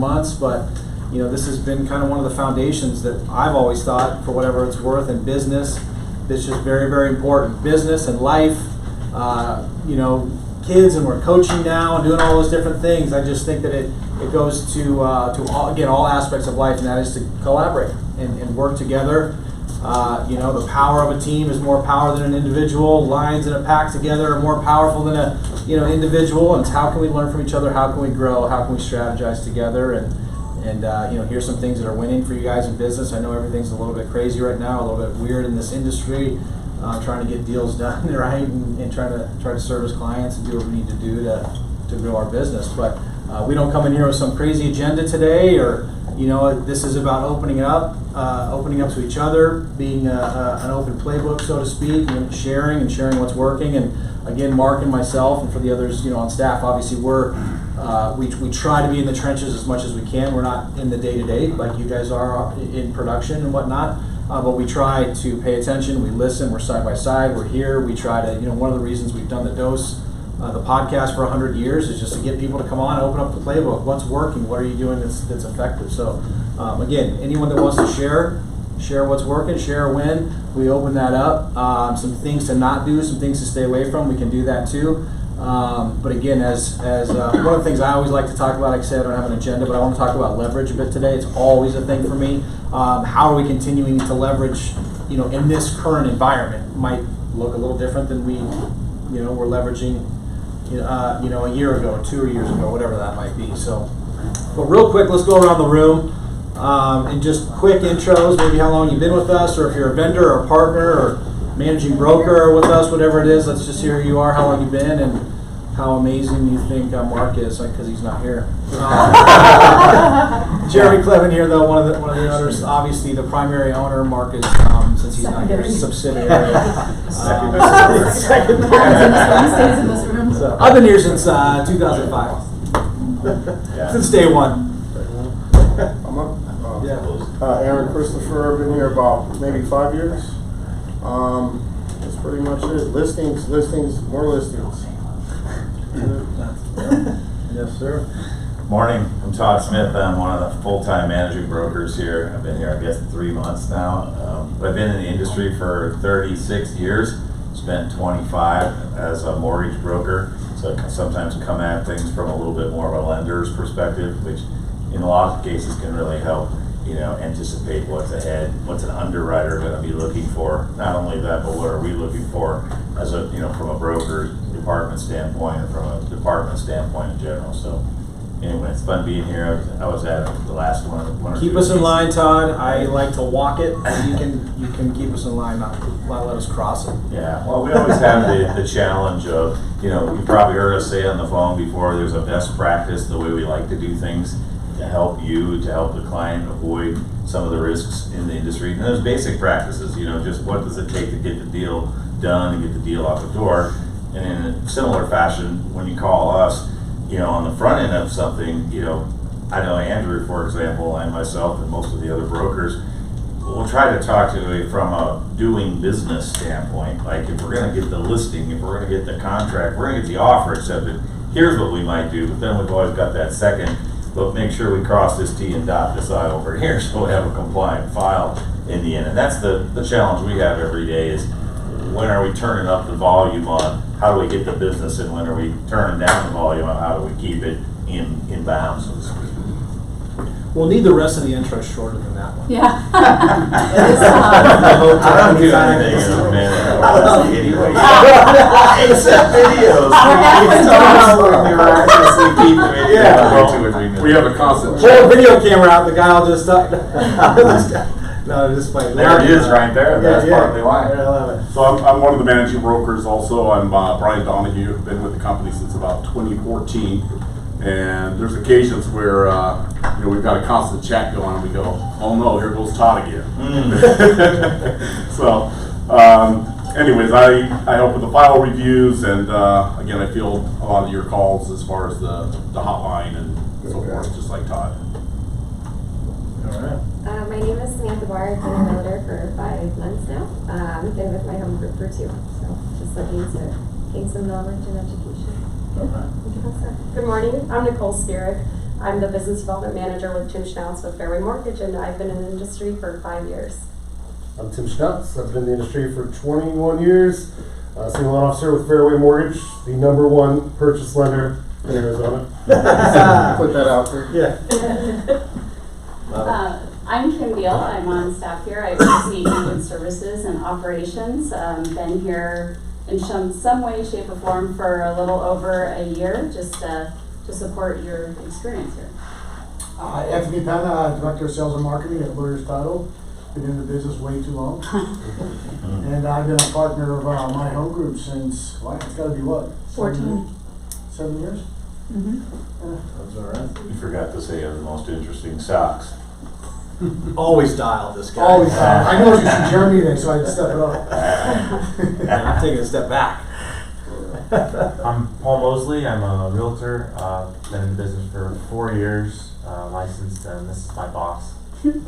months, but this has been kind of one of the foundations that I've always thought, for whatever it's worth, in business. It's just very, very important. Business and life, kids, and we're coaching now and doing all those different things. I just think that it goes to all aspects of life, and that is to collaborate and work together. The power of a team is more power than an individual. Lions in a pack together are more powerful than a individual. And it's how can we learn from each other? How can we grow? How can we strategize together? And here's some things that are winning for you guys in business. I know everything's a little bit crazy right now, a little bit weird in this industry, trying to get deals done, right, and try to service clients and do what we need to do to grow our business. But we don't come in here with some crazy agenda today, or this is about opening up to each other, being an open playbook, so to speak, sharing what's working. And again, Mark and myself, and for the others on staff, obviously we try to be in the trenches as much as we can. We're not in the day-to-day like you guys are in production and whatnot, but we try to pay attention. We listen. We're side by side. We're here. We try to, one of the reasons we've done the dose, the podcast for 100 years, is just to get people to come on, open up the playbook. What's working? What are you doing that's effective? So again, anyone that wants to share what's working, share a win, we open that up. Some things to not do, some things to stay away from, we can do that too. But again, as one of the things I always like to talk about, like I said, I don't have an agenda, but I want to talk about leverage a bit today. It's always a thing for me. How are we continuing to leverage, in this current environment? It might look a little different than we, we're leveraging, a year ago, 2 years ago, whatever that might be. So, but real quick, let's go around the room and just quick intros, maybe how long you've been with us, or if you're a vendor or a partner or managing broker with us, whatever it is. Let's just hear who you are, how long you've been, and how amazing you think Mark is, because he's not here. Jeremy Clevin here, though, one of the owners, obviously the primary owner. Mark is, since he's not here, subsidiary. So, I've been here since 2005, since day one. Aaron Christopher, been here about maybe 5 years. That's pretty much it. Listings, more listings. Yes, sir. Morning, I'm Todd Smith. I'm one of the full-time managing brokers here. I've been here, I guess, 3 months now. I've been in the industry for 36 years. Spent 25 as a mortgage broker. So I sometimes come at things from a little bit more of a lender's perspective, which in a lot of cases can really help, anticipate what's ahead, what's an underwriter going to be looking for. Not only that, but what are we looking for as a, from a broker department standpoint, and from a department standpoint in general. So anyway, it's fun being here. I was at the last one. Keep us in line, Todd. I like to walk it. You can keep us in line, not let us cross it. Yeah, well, we always have the challenge of, you probably heard us say on the phone before, there's a best practice, the way we like to do things, to help the client avoid some of the risks in the industry. And there's basic practices, just what does it take to get the deal done and get the deal out the door. And in a similar fashion, when you call us, on the front end of something, I know Andrew, for example, and myself and most of the other brokers, we'll try to talk to you from a doing business standpoint. Like, if we're going to get the listing, if we're going to get the contract, we're going to get the offer accepted, here's what we might do. But then we've always got that second, but make sure we cross this T and dot this I over here so we have a compliant file in the end. And that's the challenge we have every day, is when are we turning up the volume on how do we get the business, and when are we turning down the volume on how do we keep it in bounds, so to speak. We'll need the rest of the intro shorter than that one. Yeah. I don't do anything in a minute anyway. Except videos. We have a constant. Pull a video camera out, the guy will just no, just like there it is right there. That's partly why. I love it. So I'm one of the managing brokers also. I'm Brian Donahue. Been with the company since about 2014. And there's occasions where we've got a constant chat going and we go, oh no, here goes Todd again. So anyways, I help with the file reviews, and again, I field a lot of your calls as far as the hotline and so forth, just like Todd. All right. My name is Samantha Barr. I've been a realtor for 5 months now. I've been with my home group for 2, so just looking to gain some knowledge and education. Okay. Good morning. I'm Nicole Spierick. I'm the business development manager with Tim Schnauz with Fairway Mortgage, and I've been in the industry for 5 years. I'm Tim Schnauz. I've been in the industry for 21 years. Single loan officer with Fairway Mortgage, the #1 purchase lender in Arizona. Put that out there. Yeah. I'm Kim Beal. I'm on staff here. I oversee agent services and operations. Been here in some way, shape, or form for a little over a year, just to support your experience here. Anthony Penna, Director of Sales and Marketing at Lawyer's Title. Been in the business way too long. And I've been a partner of My Home Group since, wow, it's gotta be what? 14. 7 years? That's all right. You forgot to say you have the most interesting socks. Always dialed this guy. Always. I know you see Jeremy today, so I had to step it up. I'm taking a step back. I'm Paul Mosley. I'm a realtor. Been in the business for 4 years, licensed, and this is my boss. Sounds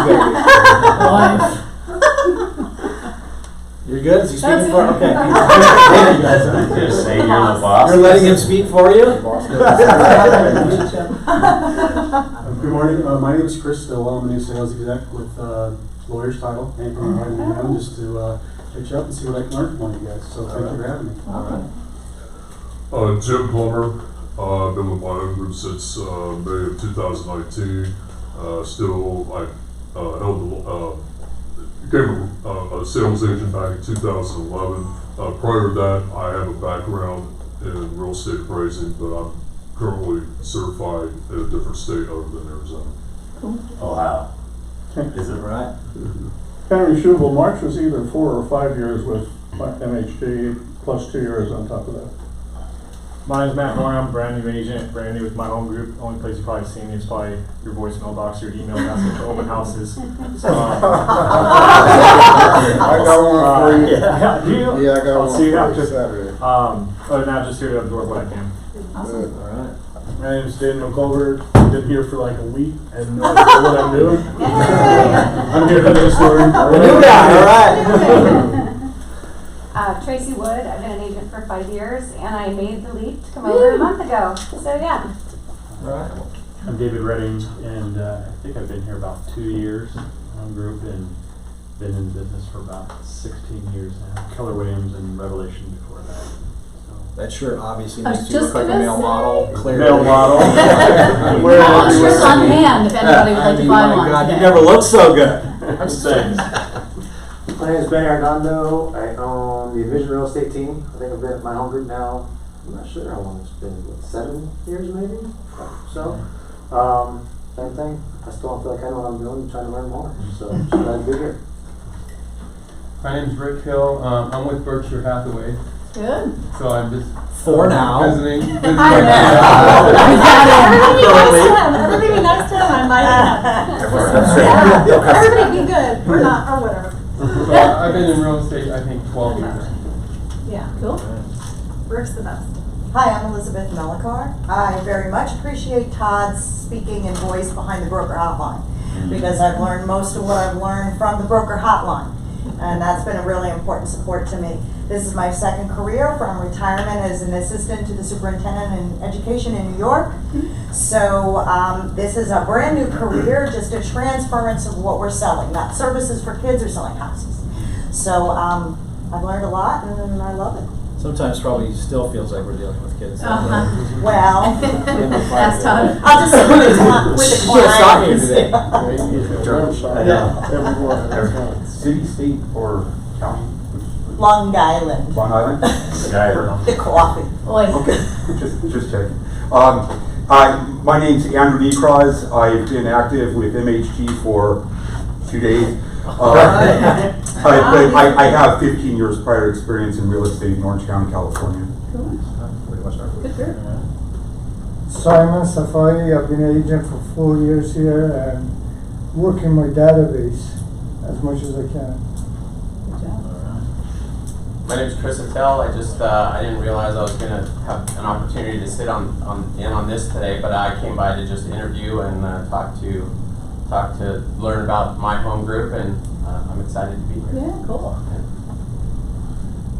good. You're good? Is he speaking for? Okay. Just say you're the boss. You're letting him speak for you? Good morning. My name is Chris Stillwell. I'm a new sales exec with Lawyer's Title. Anthony invited me on just to catch up and see what I can learn from all you guys. So thank you for having me. All right. Jim Plummer. I've been with my own group since May of 2019. Still, I became a sales agent back in 2011. Prior to that, I have a background in real estate appraising, but I'm currently certified in a different state other than Arizona. Oh, wow. Is it Right. Henry Schubel, March was either 4 or 5 years with MHG, plus 2 years on top of that. My name's Matt Moore. I'm a brand new agent, brand new with My Home Group. Only place you've probably seen me is probably your voicemail box, your email asking for open houses. So, I got one for you. Yeah, do you? Yeah, I got I'll one see you for you after. Saturday. Other than that, just here to absorb what I can. Good. All right. My name is Daniel Culver. Been here for like a week and no idea what I'm doing. I'm here to the story. The new guy, all right. Tracy Wood. I've been an agent for 5 years, and I made the leap to come over a month ago. So yeah. All right. I'm David Redding, and I think I've been here about 2 years on group, and been in business for about 16 years now. Keller Williams and Revelation before that. So. That shirt obviously I was makes you look just like a gonna male say. model. Clearly. Male model. Shirts on hand if anybody would like to buy My one. God, you today. never looked so good. I'm saying. My name is Ben Arredondo. I own the Envision Real Estate team. I think I've been at My Home Group now. I'm not sure how long it's been. What, 7 years maybe? So, same thing. I still don't feel like I know what I'm doing. I'm trying to learn more. So, just glad to be here. My name is Rick Hill. I'm with Berkshire Hathaway. Good. So I'm just For now. visiting. Everybody be nice to him. I might Everybody be good. We're not, or whatever. So I've been in real estate, I think, 12 years. Yeah, cool. Rick's the best. Hi, I'm Elizabeth Melikar. I very much appreciate Todd's speaking and voice behind the broker hotline, because I've learned most of what I've learned from the broker hotline, and that's been a really important support to me. This is my second career from retirement as an assistant to the superintendent in education in New York. So this is a brand new career, just a transference of what we're selling, not services for kids or selling houses. So I've learned a lot and I love it. Sometimes probably still feels like we're dealing with kids. Well, That's tough. I'll just sit with the Everyone. City, state, or county? Long Island. Long Island? The coffee. Okay, just checking. My name's Andrew Necroz. I've been active with MHG for 2 days. I have 15 years prior experience in real estate in Orange County, California. Good. Simon Safari, I've been an agent for 4 years here and working my database as much as I can. My name is Chris Attell. I didn't realize I was going to have an opportunity to sit in on this today, but I came by to just interview and talk to learn about My Home Group, and I'm excited to be here. Yeah, cool.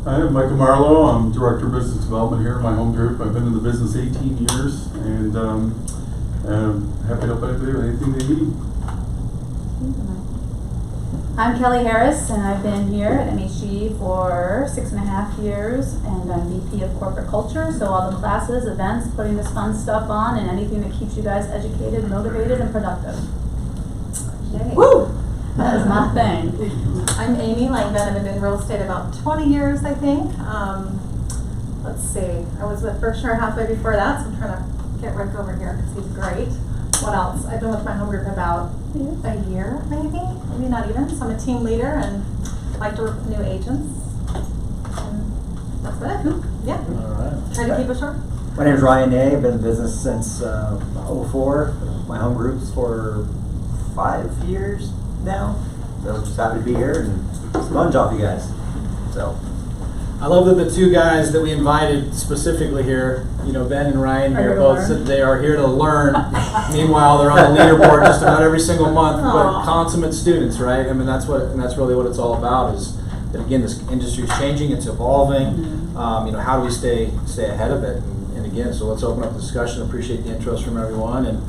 I'm Michael Marlowe. I'm Director of Business Development here in my home group. I've been in the business 18 years and I'm happy to help anybody with anything they need. I'm Kelly Harris, and I've been here at MHG for 6.5 years, and I'm VP of Corporate Culture, so all the classes, events, putting this fun stuff on, and anything that keeps you guys educated, motivated, and productive. Yay. Woo! That is my thing. I'm Amy Langdon. I've been in real estate about 20 years, I think. Let's see. I was with Berkshire halfway before that, so I'm trying to get Rick over here because he's great. What else? I've been with my home group about a year, maybe not even. So I'm a team leader and like to work with new agents. And that's about it. Yeah. All right. Try to keep it short. My name is Ryan Day. I've been in business since 04. My home group's for 5 years now. So just happy to be here and sponge off you guys. So I love that the two guys that we invited specifically here, you know, Ben and Ryan, they are here to learn. Meanwhile, they're on the leaderboard just about every single month, but consummate students, right? I mean, that's really what it's all about. Is that again, this industry is changing, it's evolving. You know, how do we stay ahead of it? And again, so let's open up the discussion. Appreciate the intros from everyone, and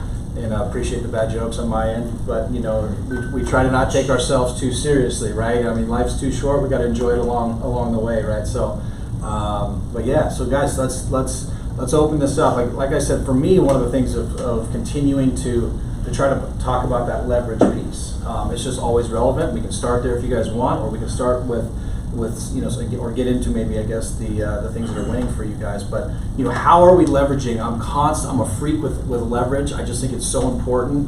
appreciate the bad jokes on my end. But you know, we try to not take ourselves too seriously, right? I mean, life's too short. We got to enjoy it along the way, right? So, but yeah. So guys, let's open this up. Like I said, for me, one of the things of continuing to try to talk about that leverage piece. It's just always relevant. We can start there if you guys want, or we can start with you know, or get into maybe I guess the things that are winning for you guys. But you know, how are we leveraging? I'm a freak with leverage. I just think it's so important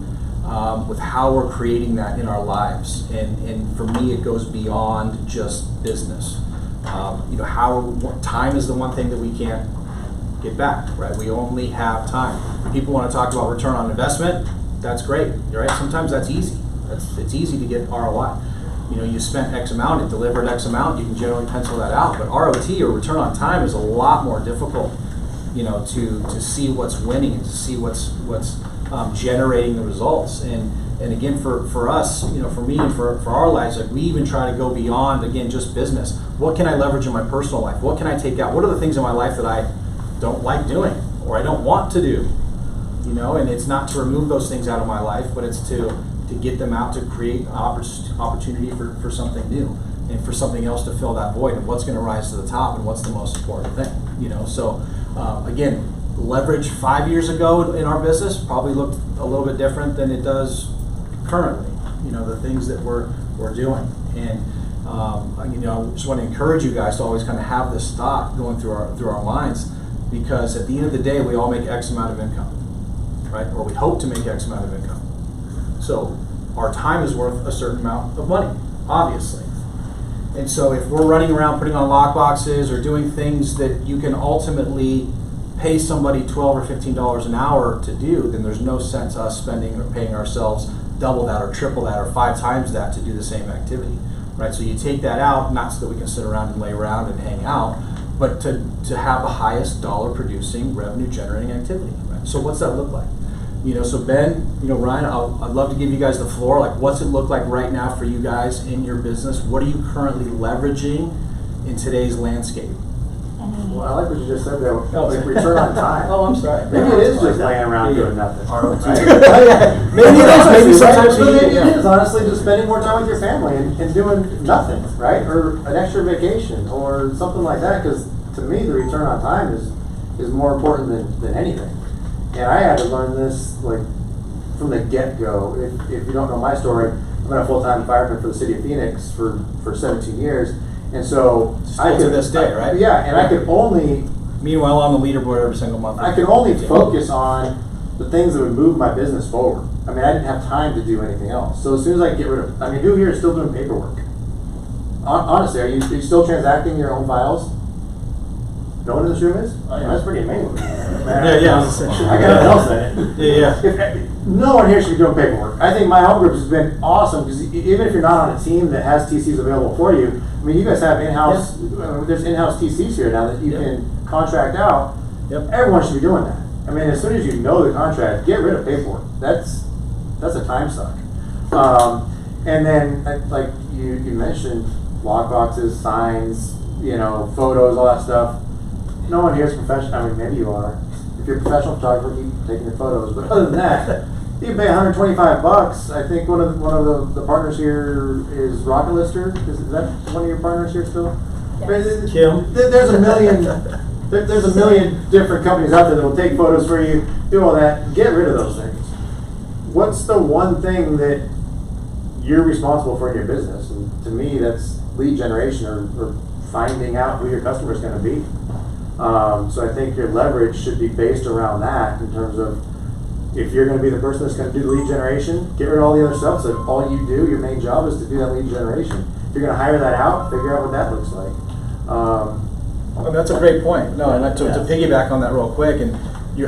with how we're creating that in our lives. And for me, it goes beyond just business. You know, time is the one thing that we can't get back, right? We only have time. People want to talk about return on investment. That's great, right? Sometimes that's easy. It's easy to get ROI. You know, you spent X amount, it delivered X amount, you can generally pencil that out. But ROT, or return on time, is a lot more difficult, you know, to see what's winning and to see what's generating the results. And again, for us, you know, for me and for our lives, like we even try to go beyond, again, just business. What can I leverage in my personal life? What can I take out? What are the things in my life that I don't like doing or I don't want to do? You know, and it's not to remove those things out of my life, but it's to get them out, to create an opportunity for something new and for something else to fill that void, and what's going to rise to the top and what's the most important thing, you know. So again, leverage 5 years ago in our business probably looked a little bit different than it does currently, you know, the things that we're doing. And you know, I just want to encourage you guys to always kind of have this thought going through our minds, because at the end of the day, we all make X amount of income, right? Or we hope to make X amount of income. So our time is worth a certain amount of money, obviously. And so if we're running around putting on lock boxes or doing things that you can ultimately pay somebody $12 or $15 an hour to do, then there's no sense us spending or paying ourselves double that or triple that or 5 times that to do the same activity, right? So you take that out, not so that we can sit around and lay around and hang out, but to have the highest dollar producing, revenue generating activity, right? So what's that look like? You know, so Ben, you know, Ryan, I'd love to give you guys the floor. Like, what's it look like right now for you guys in your business? What are you currently leveraging in today's landscape? Well, I like what you just said there. Like return on time. Oh, I'm sorry. Maybe it is just laying around doing nothing. ROT. Right? Maybe it is. Maybe sometimes maybe it is. Honestly, just spending more time with your family and doing nothing, right? Or an extra vacation or something like that. Because to me, the return on time is more important than anything. And I had to learn this like from the get-go. If you don't know my story, I've been a full-time fireman for the city of Phoenix for 17 years. And so still to this day, right? Yeah, and I could only... Meanwhile, on the leaderboard every single month. I could only focus on the things that would move my business forward. I mean, I didn't have time to do anything else. So as soon as I get rid of... I mean, who here is still doing paperwork? Honestly, are you still transacting your own files? No one in this room is? Oh, yeah, that's pretty amazing. Yeah. I got nothing else in it. Yeah. No one here should be doing paperwork. I think my home group has been awesome, because even if you're not on a team that has TCs available for you, I mean, you guys have in-house, there's in-house TCs here now that you can contract out. Everyone should be doing that. I mean, as soon as you know the contract, get rid of paperwork. That's a time suck. And then, like you mentioned, lock boxes, signs, you know, photos, all that stuff. No one here is professional. I mean, maybe you are. If you're a professional photographer, keep taking your photos. But other than that, you can pay $125. I think one of the partners here is Rocket Lister. Is that one of your partners here still? Yes. Kim. There's a million. There's a million different companies out there that will take photos for you, do all that. Get rid of those things. What's the one thing that you're responsible for in your business? And to me, that's lead generation or finding out who your customer is going to be. So I think your leverage should be based around that in terms of if you're going to be the person that's going to do the lead generation, get rid of all the other stuff so that all you do, your main job is to do that lead generation. If you're going to hire that out, figure out what that looks like. Well, that's a great point. No, and to piggyback on that real quick, and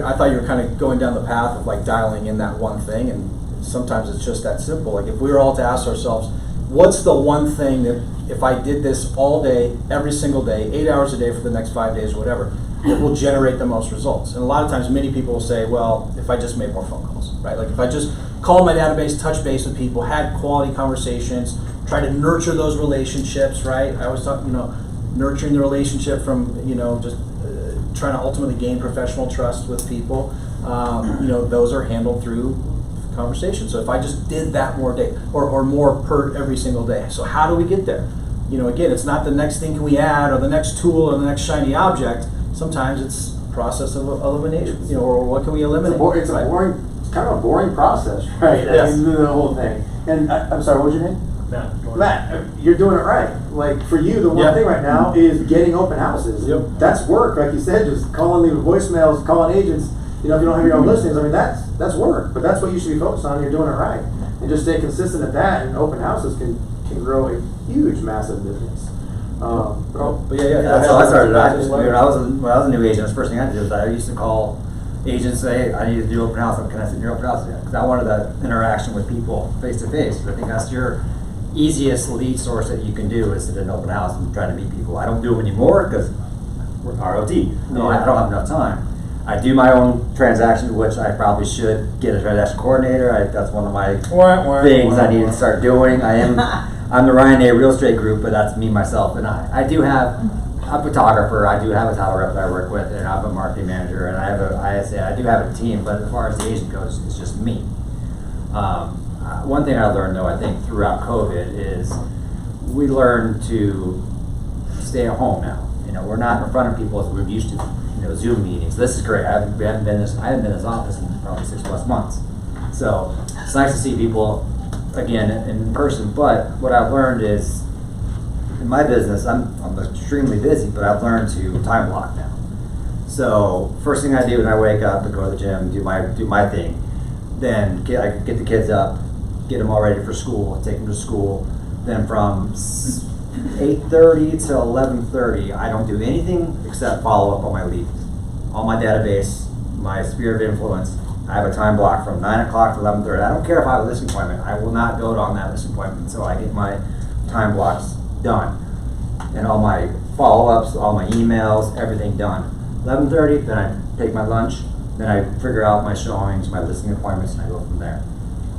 I thought you were kind of going down the path of like dialing in that one thing, and sometimes it's just that simple. Like if we were all to ask ourselves, what's the one thing that if I did this all day, every single day, 8 hours a day for the next 5 days or whatever, it will generate the most results? And a lot of times many people will say, well, if I just made more phone calls, right? Like if I just called my database, touch base with people, had quality conversations, try to nurture those relationships, right? I always talk, nurturing the relationship from, just trying to ultimately gain professional trust with people. Those are handled through conversation. So if I just did that more day or more per every single day. So how do we get there? Again, it's not the next thing can we add or the next tool or the next shiny object. Sometimes it's a process of elimination, or what can we eliminate? It's kind of a boring process, right? Yes. I mean, the whole thing. And I'm sorry, what was your name? Matt, you're doing it right. Like for you, the one thing right now is getting open houses. Yep. That's work, like you said, just calling, leaving voicemails, calling agents. If you don't have your own listings, I mean that's work. But that's what you should be focused on. You're doing it right, and just stay consistent at that. And open houses can grow a huge, massive business. But yeah. That's how I started. When I was a new agent, the first thing I did was I used to call agents, say, I need to do open house. Can I sit in your open house? Because I wanted that interaction with people face to face. I think that's your easiest lead source that you can do is sit in an open house and try to meet people. I don't do them anymore because we're ROT. No, I don't have enough time. I do my own transactions, which I probably should get a transaction coordinator. That's one of my things I need to start doing. I'm the Ryan A Real Estate Group, but that's me, myself, and I. I do have a photographer. I do have a title rep that I work with, and I have a marketing manager, and I have I do have a team. But as far as the agent goes, it's just me. One thing I learned, though, I think throughout COVID is we learned to stay at home now. We're not in front of people as we're used to. Zoom meetings. This is great. I haven't been in this office in probably 6+ months. So it's nice to see people again in person. But what I've learned is in my business, I'm extremely busy, but I've learned to time block now. So first thing I do when I wake up to go to the gym, do my thing. Then I get the kids up, get them all ready for school, take them to school. Then from 8:30 to 11:30, I don't do anything except follow up on my leads, on my database, my sphere of influence. I have a time block from 9 o'clock to 11:30. I don't care if I have a listing appointment. I will not go on that listing appointment until I get my time blocks done. And all my follow-ups, all my emails, everything done. 11:30, then I take my lunch, then I figure out my showings, my listing appointments, and I go from there.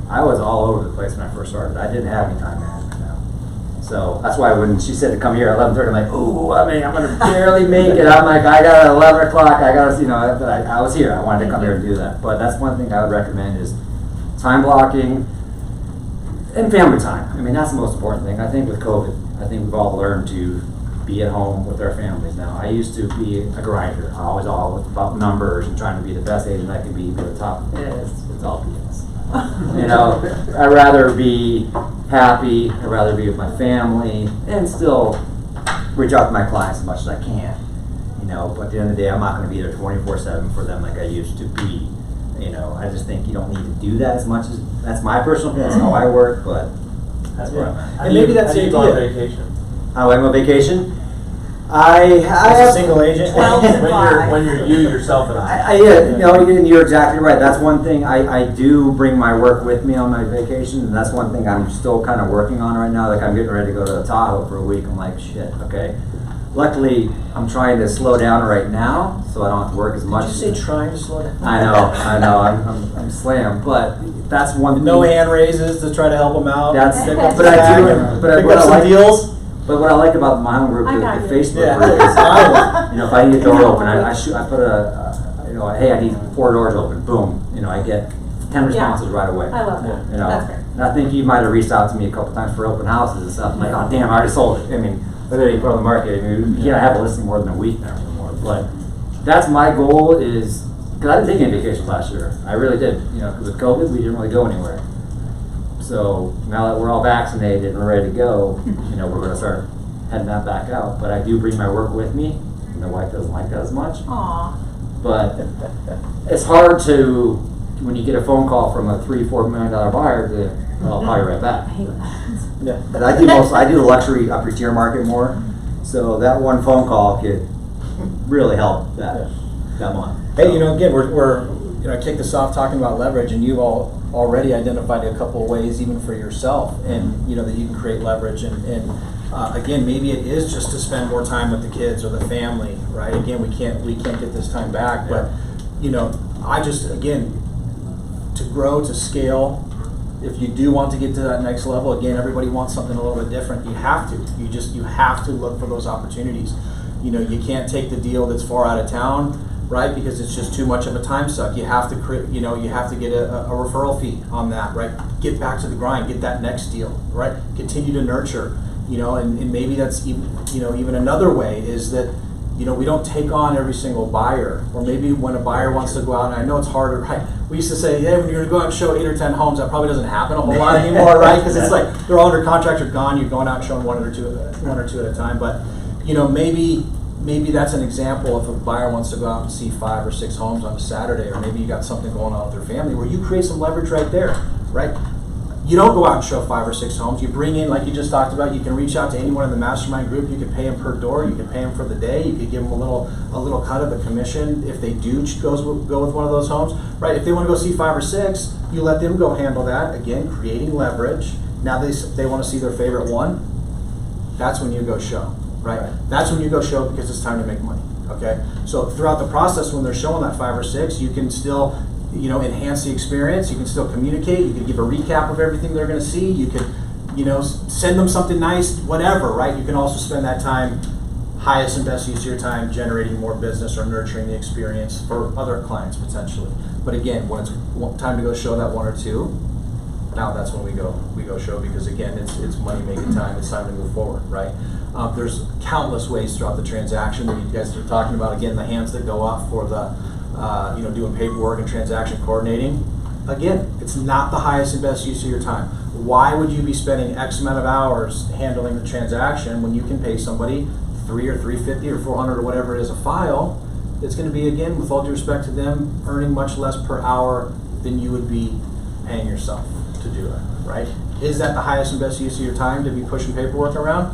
I was all over the place when I first started. I didn't have any time management now. So that's why when she said to come here at 11:30, I'm like, ooh, I'm going to barely make it. I'm like, I got 11 o'clock, but I was here. I wanted to come here and do that. But that's one thing I would recommend is time blocking and family time. I mean, that's the most important thing. I think with COVID, I think we've all learned to be at home with our families now. I used to be a grinder. I was all about numbers and trying to be the best agent I could be to the top. It's all BS. I'd rather be happy, I'd rather be with my family, and still reach out to my clients as much as I can. But at the end of the day, I'm not going to be there 24/7 for them like I used to be. I just think you don't need to do that as much as, that's my personal opinion, that's how I work, but that's where I'm at. And maybe that's the idea. On vacation. How I'm on vacation? As a single agent? when you're you yourself and you're exactly right. That's one thing. I do bring my work with me on my vacation, and that's one thing I'm still kind of working on right now. Like I'm getting ready to go to Tahoe for a week. I'm like, shit, okay. Luckily, I'm trying to slow down right now, so I don't have to work as much. Did you say trying to slow down? I know. I'm slammed, but that's one thing. No hand raises to try to help them out. That's pick up but I do. pick up some deals. But what I like about my home group, I the got you. Facebook Yeah. group, is, you know, if I need a door open, I put you know, hey, I need 4 doors open, boom, you know, I get 10 responses right away. I love that. You know, That's great. and I think you might have reached out to me a couple times for open houses and stuff. I'm like, oh damn, I already sold it. I mean, literally you put it on the market. I mean, you can't have a listing more than a week now anymore. But that's my goal is, because I didn't take any vacations last year. I really did. You know, because with COVID, we didn't really go anywhere. So now that we're all vaccinated and we're ready to go, you know, we're going to start heading that back out. But I do bring my work with me. And my wife doesn't like that as much. Aw. But it's hard to, when you get a phone call from a $3-4 million buyer, to, well, I'll call you right back. Yeah. And I do the luxury upper tier market more, so that one phone call could really help that month. Hey, you know, again, we're you know, I kicked this off talking about leverage, and you've all already identified a couple of ways, even for yourself, and you know that you can create leverage. And again, maybe it is just to spend more time with the kids or the family, right? Again, we can't get this time back, but you know, I just again to grow, to scale. If you do want to get to that next level, again, everybody wants something a little bit different. You have to. You have to look for those opportunities. You know, you can't take the deal that's far out of town, right? Because it's just too much of a time suck. You have to create. You know, you have to get a referral fee on that, right? Get back to the grind. Get that next deal, right? Continue to nurture. You know, and maybe that's even another way is that, you know, we don't take on every single buyer, or maybe when a buyer wants to go out, and I know it's harder, right? We used to say, yeah, when you're gonna go out and show 8 or 10 homes, that probably doesn't happen a whole lot anymore, right? Because it's like they're all under contract or gone. You're going out and showing one or two at a time. But you know, maybe that's an example. If a buyer wants to go out and see 5 or 6 homes on a Saturday, or maybe you got something going on with their family, where you create some leverage right there, right? You don't go out and show 5 or 6 homes. You bring in, like you just talked about, you can reach out to anyone in the mastermind group. You can pay them per door. You can pay them for the day. You could give them a little cut of the commission if they do go with one of those homes, right? If they want to go see 5 or 6, you let them go handle that. Again, creating leverage. Now they want to see their favorite one. That's when you go show, right? That's when you go show, because it's time to make money. Okay. So throughout the process, when they're showing that 5 or 6, you can still, you know, enhance the experience. You can still communicate. You can give a recap of everything they're going to see. You can, you know, send them something nice, whatever, right? You can also spend that time, highest and best use of your time, generating more business or nurturing the experience for other clients potentially. But again, when it's time to go show that 1 or 2, now that's when we go show, because again, it's money making time. It's time to move forward, right? There's countless ways throughout the transaction that you guys are talking about. Again, the hands that go up for the you know, doing paperwork and transaction coordinating. Again, it's not the highest and best use of your time. Why would you be spending X amount of hours handling the transaction when you can pay somebody $300 or $350 or $400 or whatever it is a file? It's going to be, again, with all due respect to them, earning much less per hour than you would be paying yourself to do it, right? Is that the highest and best use of your time to be pushing paperwork around?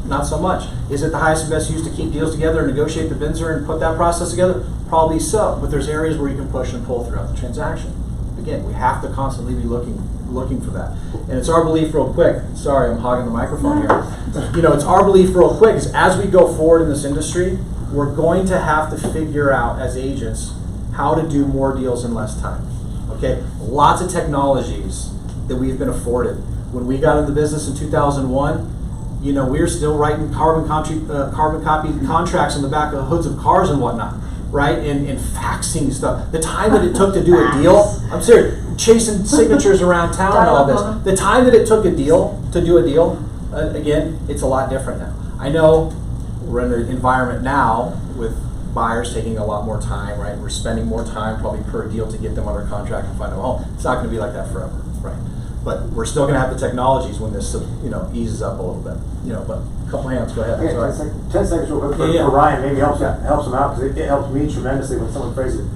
Not so much. Is it the highest and best use to keep deals together and negotiate the BINSR and put that process together? Probably so, but there's areas where you can push and pull throughout the transaction. Again, we have to constantly be looking for that. And it's our belief, real quick, sorry, I'm hogging the microphone here. You know, it's our belief, real quick, is as we go forward in this industry, we're going to have to figure out as agents how to do more deals in less time. Okay, lots of technologies that we've been afforded. When we got into business in 2001, you know, we were still writing carbon copy contracts on the back of hoods of cars and whatnot, right? And faxing stuff. The time that it took to do a deal, I'm serious, chasing signatures around town and all this. The time that it took to do a deal, again, it's a lot different now. I know we're in an environment now with buyers taking a lot more time, right? We're spending more time probably per deal to get them under contract and find them a home. It's not going to be like that forever, right? But we're still going to have the technologies when this, you know, eases up a little bit. You know, but a couple hands, go ahead. Okay, 10 seconds real quick for Ryan, maybe helps him out, because it helps me tremendously when someone phrases it.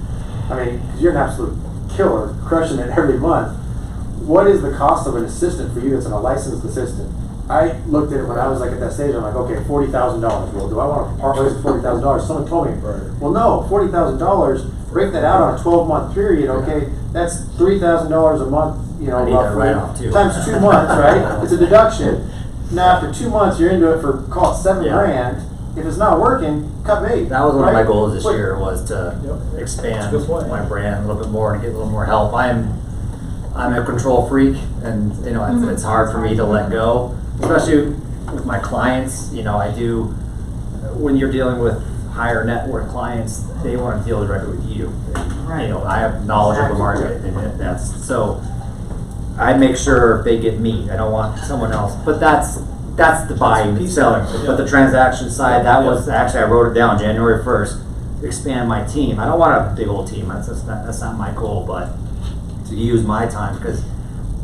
I mean, because you're an absolute killer, crushing it every month. What is the cost of an assistant for you that's a licensed assistant? I looked at it when I was like at that stage, I'm like, okay, $40,000. Well, do I want to part ways with $40,000? Someone told me, well, no, $40,000, break that out on a 12-month period, okay, that's $3,000 a month, you know, roughly, times 2 months, right? It's a deduction. Now, after 2 months, you're into it for, call it $7 grand. If it's not working, cut bait. That was one of my goals this year, was to expand my brand a little bit more and get a little more help. I'm a control freak, and you know, it's hard for me to let go. Especially with my clients, you know, I do, when you're dealing with higher net worth clients, they want to deal directly with you. You know, I have knowledge of the market, and that's, so I make sure they get me. I don't want someone else, but that's the buying and selling. But the transaction side, that was, actually, I wrote it down January 1st, expand my team. I don't want a big old team, that's not my goal, but to use my time, because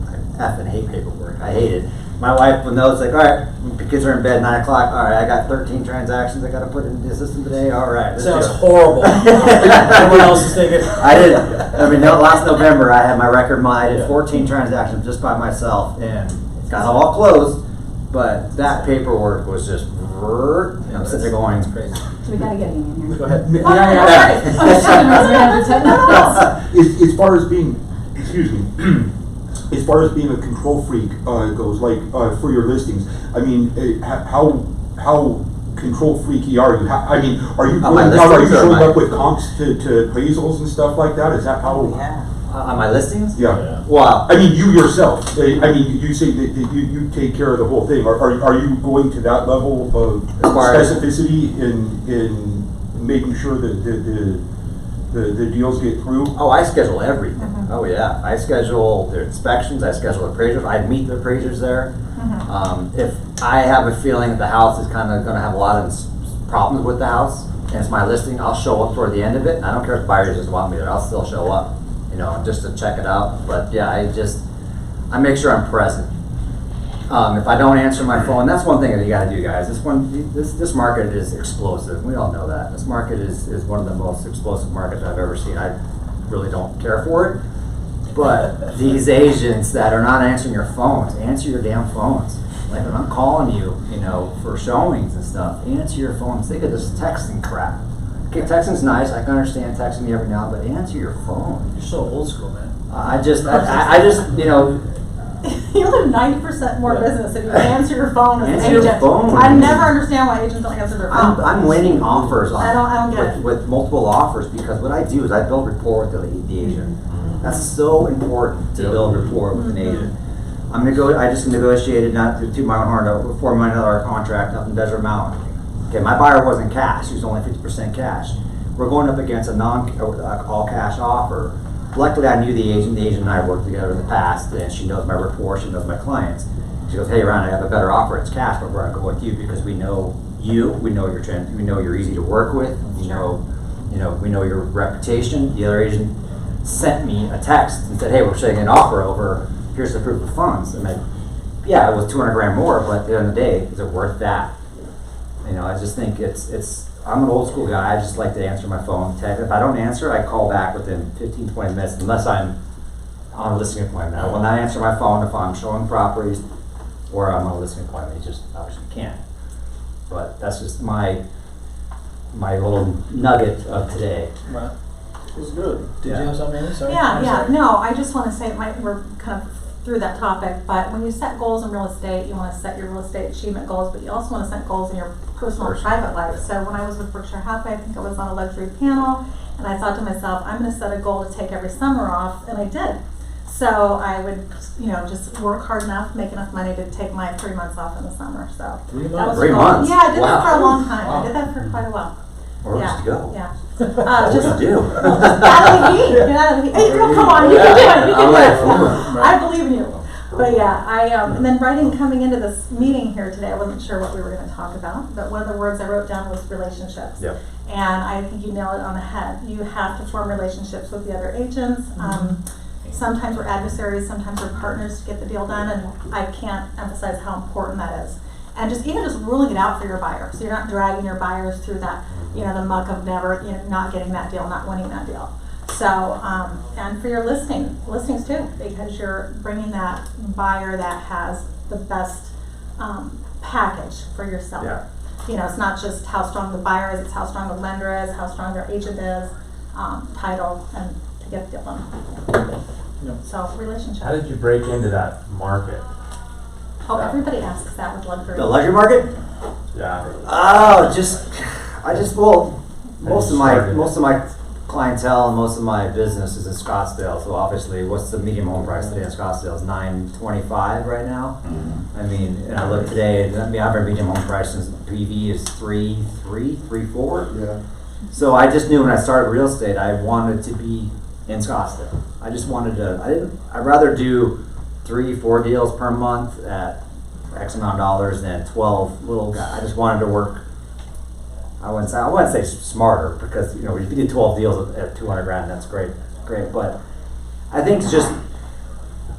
I effing hate paperwork. I hate it. My wife knows, like, all right, the kids are in bed 9 o'clock. All right, I got 13 transactions I got to put in the system today. All right, let's Sounds do it. horrible. Everyone else is thinking. Last November I had my record month. I did 14 transactions just by myself, and it's got them all closed. But that paperwork was just, and I'm sitting there going, it's crazy. So we gotta get him in here. Go ahead. As far as being, excuse me, as far as being a control freak goes, like for your listings, I mean, how control freaky are you? I mean, are you showing up with comps to appraisals and stuff like that? Is that how? Yeah. On my listings? Yeah. Wow. I mean, you yourself. I mean, you say that you take care of the whole thing. Are you going to that level of specificity in making sure that the deals get through? Oh, I schedule everything. Mm-hmm. Oh yeah, I schedule their inspections. I schedule appraisers. I meet the appraisers there. Mm-hmm. If I have a feeling that the house is kind of going to have a lot of problems with the house, and it's my listing, I'll show up toward the end of it. And I don't care if buyers just want me there. I'll still show up, you know, just to check it out. But yeah, I make sure I'm present. If I don't answer my phone, that's one thing that you got to do, guys. This market is explosive. We all know that. This market is one of the most explosive markets I've ever seen. I really don't care for it. But these agents that are not answering your phones, answer your damn phones. Like when I'm calling you, you know, for showings and stuff, answer your phone. Think of this texting crap. Okay, texting's nice. I can understand texting me every now and then, but answer your phone. You're so old school, man. I just, you know. You have 90% more business if you answer your phone as an Answer your agent. phone. I never understand why agents don't answer their phone. I'm winning offers I don't get it. with multiple offers, because what I do is I build rapport with the agent. That's so important to build rapport with an agent. I just negotiated, not to toot my own horn, a $4 million contract up in Desert Mountain. Okay, my buyer wasn't cash; he was only 50% cash. We're going up against a all cash offer. Luckily, I knew the agent. The agent and I worked together in the past, and she knows my rapport. She knows my clients. She goes, "Hey, Ron, I have a better offer. It's cash, but we're gonna go with you because we know you. We know your trend. We know you're easy to work with. We know your reputation." The other agent sent me a text and said, "Hey, we're shaking an offer over. Here's the proof of funds." I'm like, "Yeah, it was 200 grand more, but at the end of the day, is it worth that?" You know, I just think it's. I'm an old school guy. I just like to answer my phone, text. If I don't answer, I call back within 15, 20 minutes, unless I'm on a listing appointment. I will not answer my phone if I'm showing properties or I'm on a listing appointment. You just obviously can't. But that's just my little nugget of today. Right. It's good. Did you Yeah. have something, Amy? Sorry. Yeah. No, I just want to say, we're kind of through that topic, but when you set goals in real estate, you want to set your real estate achievement goals, but you also want to set goals in your personal and private life. So when I was with Berkshire Hathaway, I think I was on a luxury panel, and I thought to myself, I'm going to set a goal to take every summer off, and I did. So I would, just work hard enough, make enough money to take my 3 months off in the summer. So 3 months. that was 3 months. Yeah, I did that for a long time. Wow. I did that for quite a while. Where else to go? Yeah. What Just do you do? out of the heat. Get out of the heat. Hey, girl, come on, you can do it. You can do it. Right. I believe in you. But yeah, and then coming into this meeting here today, I wasn't sure what we were going to talk about, but one of the words I wrote down was relationships. Yep. And I think you nailed it on the head. You have to form relationships with the other agents. Sometimes we're adversaries, sometimes we're partners to get the deal done, and I can't emphasize how important that is. And just ruling it out for your buyer, so you're not dragging your buyers through that, the muck of never, not getting that deal, not winning that deal. So, and for your listings too, because you're bringing that buyer that has the best package for your seller. Yeah. It's not just how strong the buyer is, it's how strong the lender is, how strong their agent is, title, and to get the deal done. Yeah. So, relationship. How did you break into that market? Oh, everybody asks that with luxury. The luxury market? Yeah. Oh, most of my clientele and most of my business is in Scottsdale, so obviously, what's the medium home price today in Scottsdale? Is $925 right now. I mean, and I look today, the average medium home price in PV is 3.3, 3.4. Yeah. So I just knew when I started real estate, I wanted to be in Scottsdale. I just wanted to. I'd rather do 3-4 deals per month at X amount of dollars than 12 little guys. I just wanted to work. I wouldn't say smarter, because if you did 12 deals at 200 grand, that's great. But I think it's just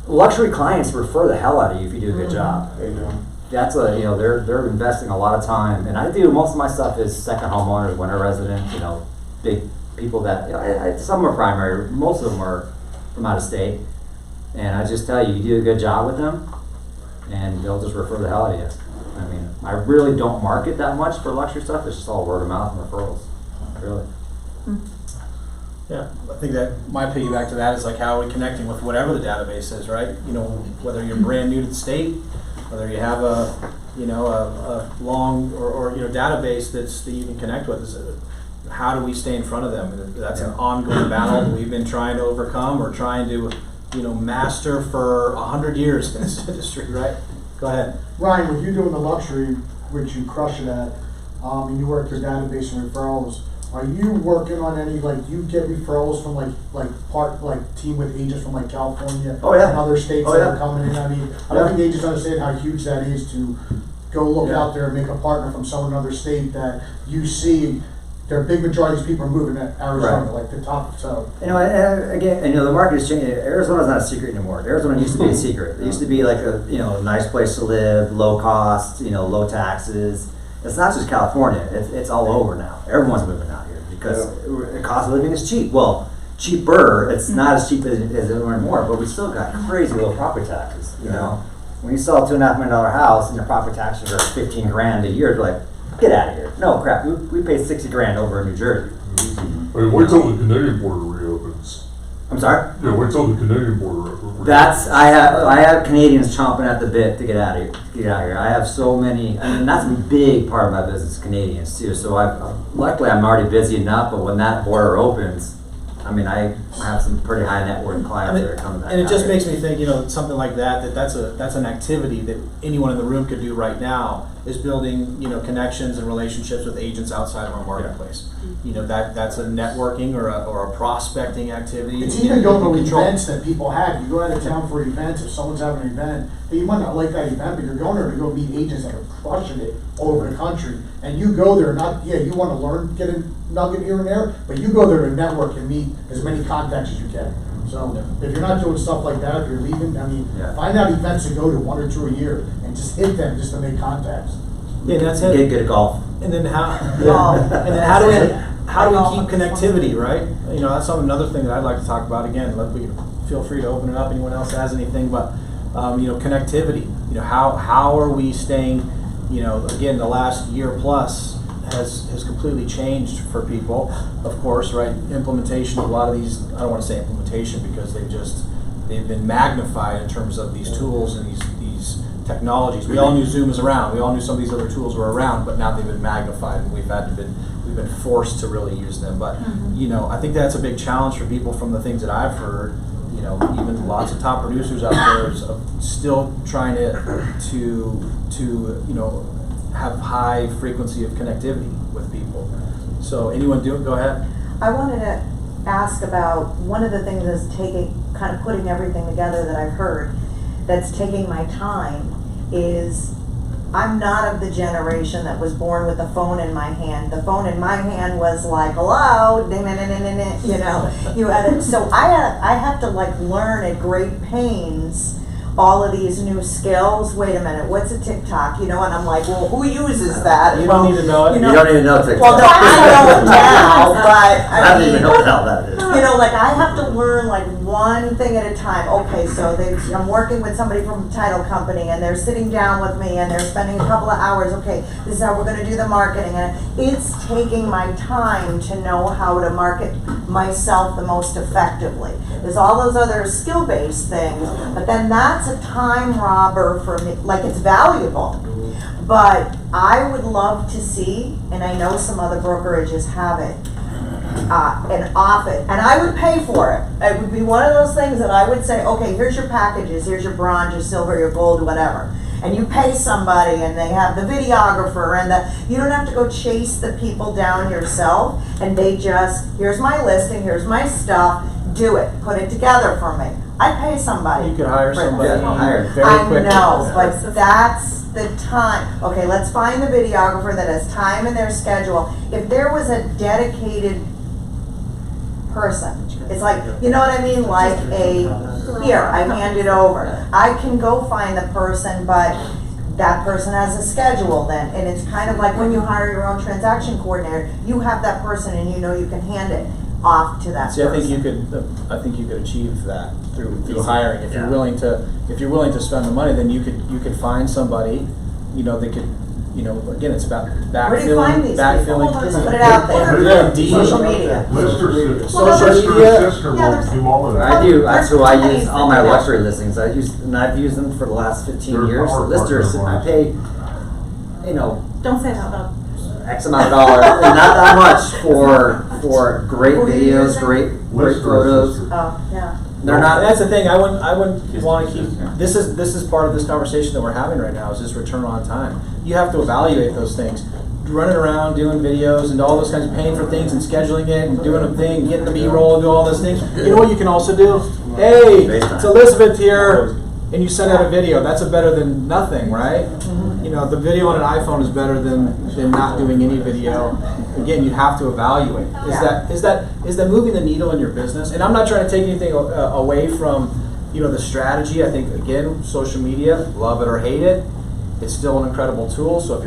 luxury clients refer the hell out of you if you do a good job. They do. That's they're investing a lot of time, and I do most of my stuff is second homeowners, winter residents, big people that some are primary, most of them are from out of state, and I just tell you, you do a good job with them, and they'll just refer the hell out of you. I mean, I really don't market that much for luxury stuff. It's just all word of mouth and referrals, really. Yeah, I think that my piggyback to that is like how are we connecting with whatever the database is, right? Whether you're brand new to the state, whether you have a long or database that you can connect with. How do we stay in front of them? That's an ongoing battle that we've been trying to overcome or trying to master for 100 years in this industry, right? Go ahead. Ryan, with you doing the luxury, which you crush it at, and you work your database and referrals, are you working on any, you get referrals from team with agents from California and other states that are coming in? I mean, I don't think agents understand how huge that is to go look out there and make a partner from some another state that you see. Their big majority of people are moving to Arizona, like the top. So again, the market is changing. Arizona's not a secret anymore. Arizona used to be a secret. It used to be like a nice place to live, low cost, low taxes. It's not just California. It's all over now. Everyone's moving out here because the cost of living is cheap. Well, cheaper. It's not as cheap as it anymore, but we still got crazy low property taxes. You know, when you sell a $2.5 million house and your property taxes are 15 grand a year, you're like, get out of here. No crap. We paid 60 grand over in New Jersey. Hey, wait till the Canadian border reopens. I'm sorry? Yeah, wait till the Canadian border reopens. I have Canadians chomping at the bit to get out of here. I have so many, and that's a big part of my business, Canadians too. So luckily I'm already busy enough, but when that border opens, I have some pretty high net worth clients that are coming back. And it just makes me think, something like that's an activity that anyone in the room could do right now, is building, connections and relationships with agents outside of our marketplace. That's a networking or a prospecting activity. It's even going to events that people have. You go out of town for events, if someone's having an event, hey, you might not like that event, but you're going there to go meet agents that are crushing it all over the country. And you go there, you want to learn, get a nugget here and there, but you go there to network and meet as many contacts as you can. So if you're not doing stuff like that, if you're leaving, find out events to go to 1 or 2 a year and just hit them just to make contacts. Yeah, that's it. Get good at golf. And then how do we keep connectivity, right? That's another thing that I'd like to talk about. Again, feel free to open it up. Anyone else has anything, but connectivity. How are we staying? Again, the last year plus has completely changed for people, of course, right? Implementation of a lot of these, I don't want to say implementation because they've been magnified in terms of these tools and these technologies. We all knew Zoom is around. We all knew some of these other tools were around, but now they've been magnified and we've been forced to really use them. But I think that's a big challenge for people from the things that I've heard. Even lots of top producers out there is still trying to have high frequency of connectivity with people. So anyone go ahead. I wanted to ask about one of the things that's kind of putting everything together that I've heard that's taking my time is I'm not of the generation that was born with a phone in my hand. The phone in my hand was like, hello, ding, ding, ding, ding, ding, you had it. So I have to learn at great pains all of these new skills. Wait a minute, what's a TikTok? And I'm like, well, who uses that? You don't need to know it. You don't need to know TikTok. Well, I know it now, but I don't even know what the hell that is. I have to learn one thing at a time. Okay, so I'm working with somebody from a title company and they're sitting down with me and they're spending a couple of hours. Okay, this is how we're going to do the marketing. And it's taking my time to know how to market myself the most effectively. There's all those other skill-based things, but then that's a time robber for me. It's valuable. But I would love to see, and I know some other brokerages have it, an office, and I would pay for it. It would be one of those things that I would say, okay, here's your packages, here's your bronze, your silver, your gold, whatever. And you pay somebody and they have the videographer and you don't have to go chase the people down yourself, and they just, here's my listing, here's my stuff, do it, put it together for me. I pay somebody. You could hire for somebody this. very I quickly. know, but that's the time. Okay, let's find the videographer that has time in their schedule. If there was a dedicated person, it's like, you know what I mean, like here, I hand it over. I can go find the person, but that person has a schedule then, and it's kind of like when you hire your own transaction coordinator, you have that person and you know you can hand it off to that See, person. I think you could achieve that through hiring. If you're willing to spend the money, then you could find somebody, that could, again, it's about backfilling. Where do you find these backfilling. people? Just put it out there. Yeah, Indeed. Social media. Social media. Do all of that. I do. That's who I use all my luxury listings. I've used them for the last 15 years. The listers, I pay, Don't say that about. X amount of dollars, and not that much for great videos, great photos. Oh, yeah. They're not. And that's the thing. I wouldn't want to keep. This is part of this conversation that we're having right now. Is this return on time? You have to evaluate those things. Running around doing videos and all those kinds of paying for things and scheduling it and doing a thing, getting the B-roll and do all those things. You know what you can also do? Hey, it's Elizabeth here, and you send out a video. That's better than nothing, right? The video on an iPhone is better than not doing any video. Again, you have to evaluate. Is that moving the needle in your business? And I'm not trying to take anything away from the strategy. I think again, social media, love it or hate it, it's still an incredible tool. So if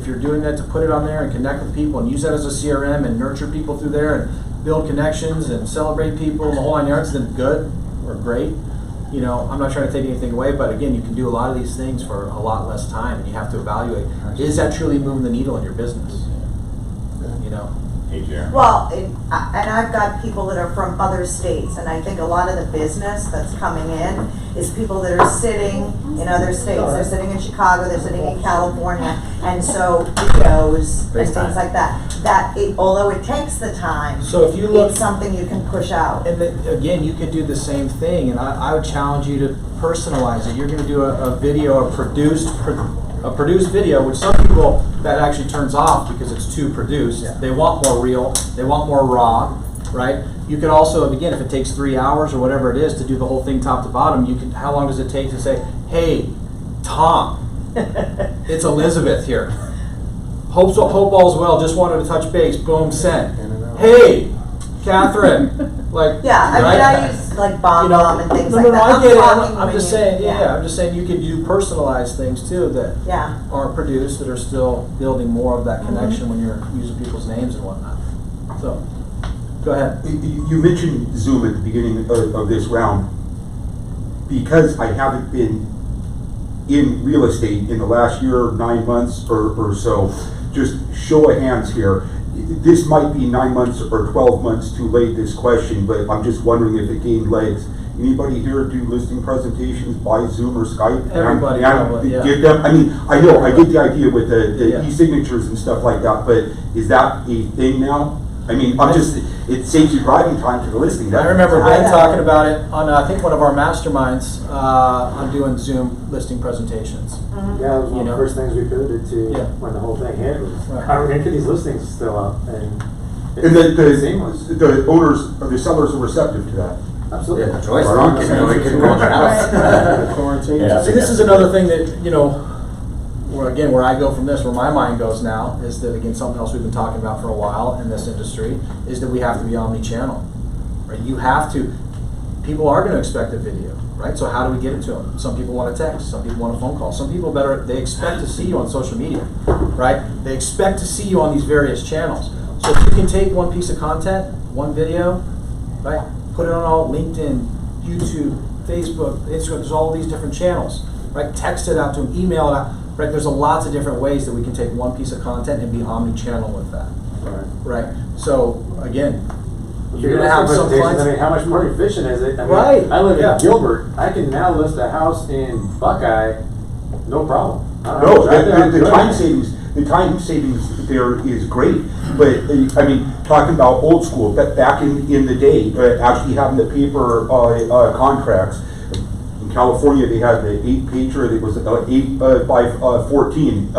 you're doing that to put it on there and connect with people and use that as a CRM and nurture people through there and build connections and celebrate people and the whole 9 yards, then good or great. I'm not trying to take anything away, but again, you can do a lot of these things for a lot less time, and you have to evaluate, is that truly moving the needle in your business? Hey, Jereme. Well, and I've got people that are from other states, and I think a lot of the business that's coming in is people that are sitting in other states. They're sitting in Chicago, they're sitting in California, and so videos and things like that. Although it takes the time, so if you look, it's something you can push out. And again, you could do the same thing, and I would challenge you to personalize it. You're going to do a video, a produced video, which some people, that actually turns off because it's too produced. Yeah. They want more real, they want more raw, right? You could also, again, if it takes 3 hours or whatever it is to do the whole thing top to bottom, how long does it take to say, hey, Tom, it's Elizabeth here. Hope all's well, just wanted to touch base, boom, send. Hey, Catherine. I use like bomb and things like that. I get it. I'm just saying, I'm just saying you could do personalized things too that aren't produced, that are still building more of that connection when you're using people's names and whatnot. So, go ahead. You mentioned Zoom at the beginning of this round. Because I haven't been in real estate in the last year, 9 months or so, just show of hands here. This might be 9 months or 12 months too late, this question, but I'm just wondering if it gained legs. Anybody here do listing presentations by Zoom or Skype? Everybody Give them, I know, I get the idea with the e-signatures and stuff like that, but is that a thing now? It saves you driving time to the listing. I remember Ben talking about it on, I think, one of our masterminds on doing Zoom listing presentations. Yeah, it was one of the first things we pivoted to when the whole thing hit was how are we going to get these listings still up? And the owners or the sellers are receptive to that. Absolutely. Yeah, the choice. See, this is another thing that, where I go from this, where my mind goes now, is that, again, something else we've been talking about for a while in this industry, is that we have to be omni-channel, right? You have to, people are going to expect a video, right? So how do we get it to them? Some people want a text, some people want a phone call, some people they expect to see you on social media, right? They expect to see you on these various channels. So if you can take one piece of content, one video, right? Put it on all LinkedIn, YouTube, Facebook, Instagram, there's all these different channels, right? Text it out to them, email it out. Right, there's lots of different ways that we can take one piece of content and be omni-channel with that. Right. So again, you're gonna have some clients. How much more efficient is it? Right. I live in Gilbert. I can now list a house in Buckeye, no problem. No, the time savings. the time savings there is great, but, I mean, talking about old school, but back in the day, actually having the paper, contracts, in California, they had the 8-pager, it was 8 by 14,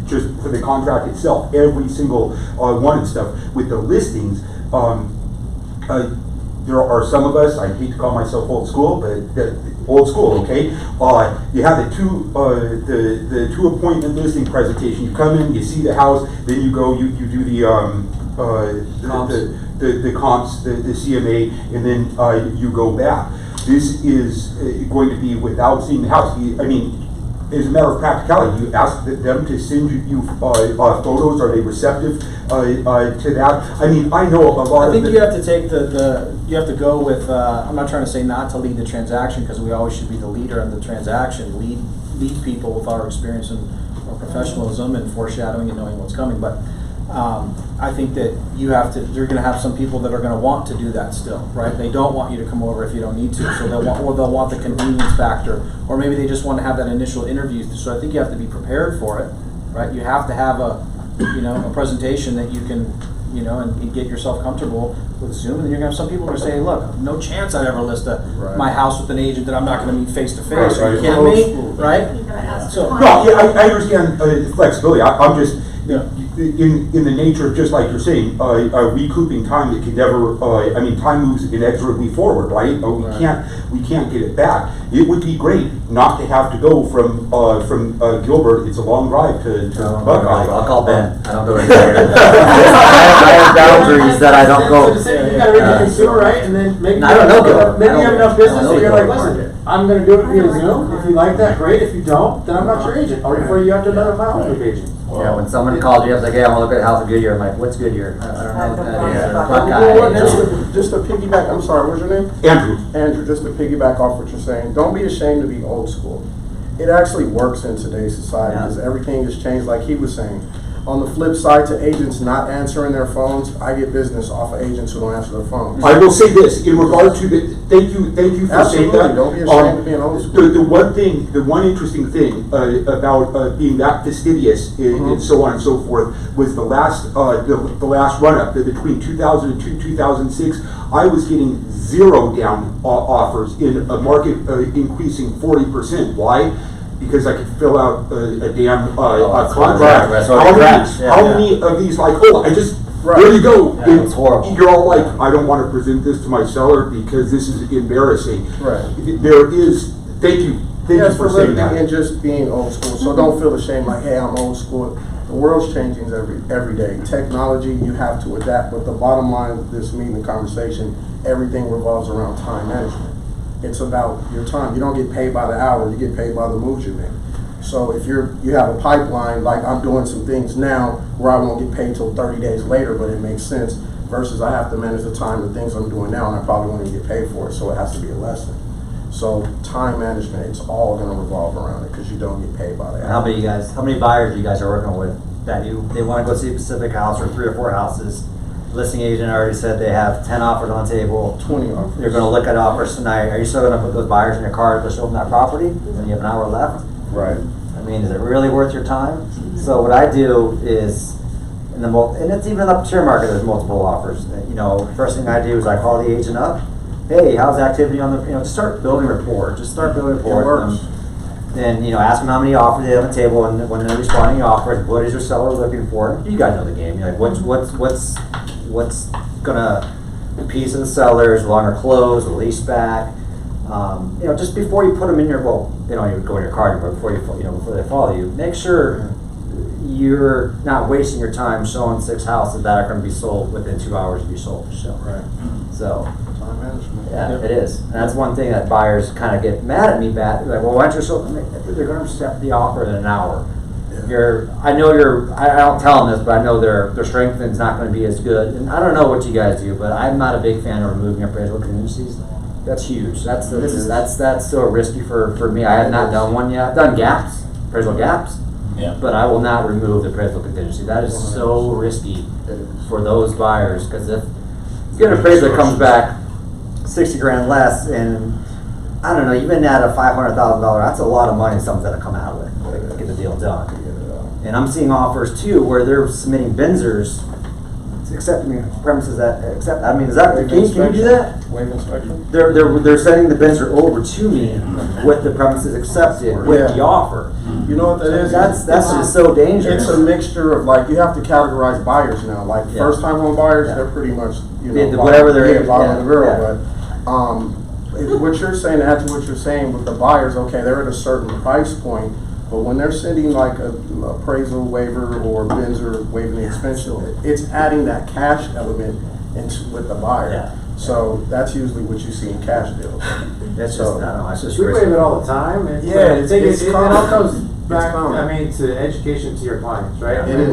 just for the contract itself, every single one and stuff. With the listings, there are some of us, I hate to call myself old school, but old school, okay? You have the two appointment listing presentation. You come in, you see the house, then you go, you do the comps, the CMA, and then you go back. This is going to be without seeing the house. I mean, as a matter of practicality, you ask them to send you photos. Are they receptive to that? I mean, I know a lot of. I think you have to take you have to go with. I'm not trying to say not to lead the transaction, because we always should be the leader in the transaction. Lead people with our experience and our professionalism and foreshadowing and knowing what's coming. But I think that you have to. You're going to have some people that are going to want to do that still, right? They don't want you to come over if you don't need to, so they'll want the convenience factor, or maybe they just want to have that initial interview. So I think you have to be prepared for it, right? You have to have a presentation that you can, and get yourself comfortable with Zoom. And then you're going to have some people who are saying, look, no chance I'd ever list my house with an agent that I'm not going to meet face to face. Are you kidding me? Right? So no, yeah, I understand flexibility. I'm just. In the nature of, just like you're saying, recouping time that can never. I mean, time moves inexorably forward, right? We can't get it back. It would be great not to have to go from Gilbert. It's a long drive to Buckeye. I'll call Ben. I don't go anywhere. I have boundaries that I don't go. So you gotta reach the consumer, right? And then maybe you I don't know Gilbert. maybe you have enough business that you're like, Gilbert. listen, I'm gonna do it via Zoom. If you like that, great. If you don't, then I'm not your agent. I'll refer you out to another Mountain Group agent. Yeah, when someone calls you up, like, hey, I'm gonna look at a house in Goodyear, I'm like, what's Goodyear? I don't know what that is. Just to piggyback, I'm sorry, what's your name? Andrew. Andrew, just to piggyback off what you're saying, don't be ashamed to be old school. It actually works in today's society because everything has changed, like he was saying. On the flip side, to agents not answering their phones, I get business off of agents who don't answer their phones. I will say this in regard to thank you for saying that. Don't be ashamed to be an old school. The one interesting thing about being that fastidious and so on and so forth was the last run up between 2002 2006. I was getting 0 down offers in a market increasing 40%. Why? Because I could fill out a damn contract. How many of these, like, hold on, there you go. Yeah, it's horrible. You're all like, I don't want to present this to my seller because this is embarrassing. Right. There is, thank you for saying that. And just being old school. So don't feel ashamed like, hey, I'm old school. The world's changing every day. Technology, you have to adapt. But the bottom line of this meeting and conversation, everything revolves around time management. It's about your time. You don't get paid by the hour, you get paid by the moves you make. So if you have a pipeline, like I'm doing some things now where I won't get paid till 30 days later, but it makes sense, versus I have to manage the time, the things I'm doing now, and I probably won't even get paid for it, so it has to be a lesson. So time management, it's all gonna revolve around it because you don't get paid by the hour. How many buyers you guys are working with that they want to go see a specific house or 3 or 4 houses? Listing agent already said they have 10 offers on the table. 20 offers. You're going to look at offers tonight. Are you still going to put those buyers in your car to show them that property? And you have an hour left? Right. I mean, is it really worth your time? So what I do is, and it's even up to your market, there's multiple offers. First thing I do is I call the agent up. Hey, how's the activity on the, just start building rapport. Just start building rapport with them. Then, ask them how many offers they have on the table, and when they're responding to offers, what is your seller looking for? You guys know the game. You're like, what's gonna appease the sellers, longer close, the lease back. Just before you put them in your, they don't even go in your car anymore, before they follow you, make sure you're not wasting your time showing 6 houses that are gonna be sold within 2 hours of you sold for sale. Right. So. Time management. Yeah, it is. And that's one thing that buyers kind of get mad at me about. Like, well, why don't you show them? They're going to accept the offer in an hour. Yeah. I don't tell them this, but I know their strength is not going to be as good. And I don't know what you guys do, but I'm not a big fan of removing appraisal contingencies. That's huge. That's so risky for me. I have not done one yet. I've done gaps, appraisal gaps. Yeah. But I will not remove the appraisal contingency. That is so risky for those buyers, because if you get an appraisal that comes back $60,000 less, and I don't know, even at a $500,000, that's a lot of money something to come out with to get the deal done. And I'm seeing offers too where they're submitting Benzers, accepting premises that accept. I mean, is that can you do that? Waive inspection? They're sending the Benzer over to me with the premises accepted with the offer. You know what that is? That's just so dangerous. It's a mixture of like, you have to categorize buyers now. Like first time home buyers, they're pretty much, you know, whatever they're bottom of the barrel. But what you're saying, to add to what you're saying with the buyers, okay, they're at a certain price point, but when they're sending like a appraisal waiver or Benzer waiving the inspection, it's adding that cash element into with the buyer. So that's usually what you see in cash deals. That's just, I don't know, it's just We risky. waive it all the time. It all comes back, I mean, to education to your clients, right? I mean,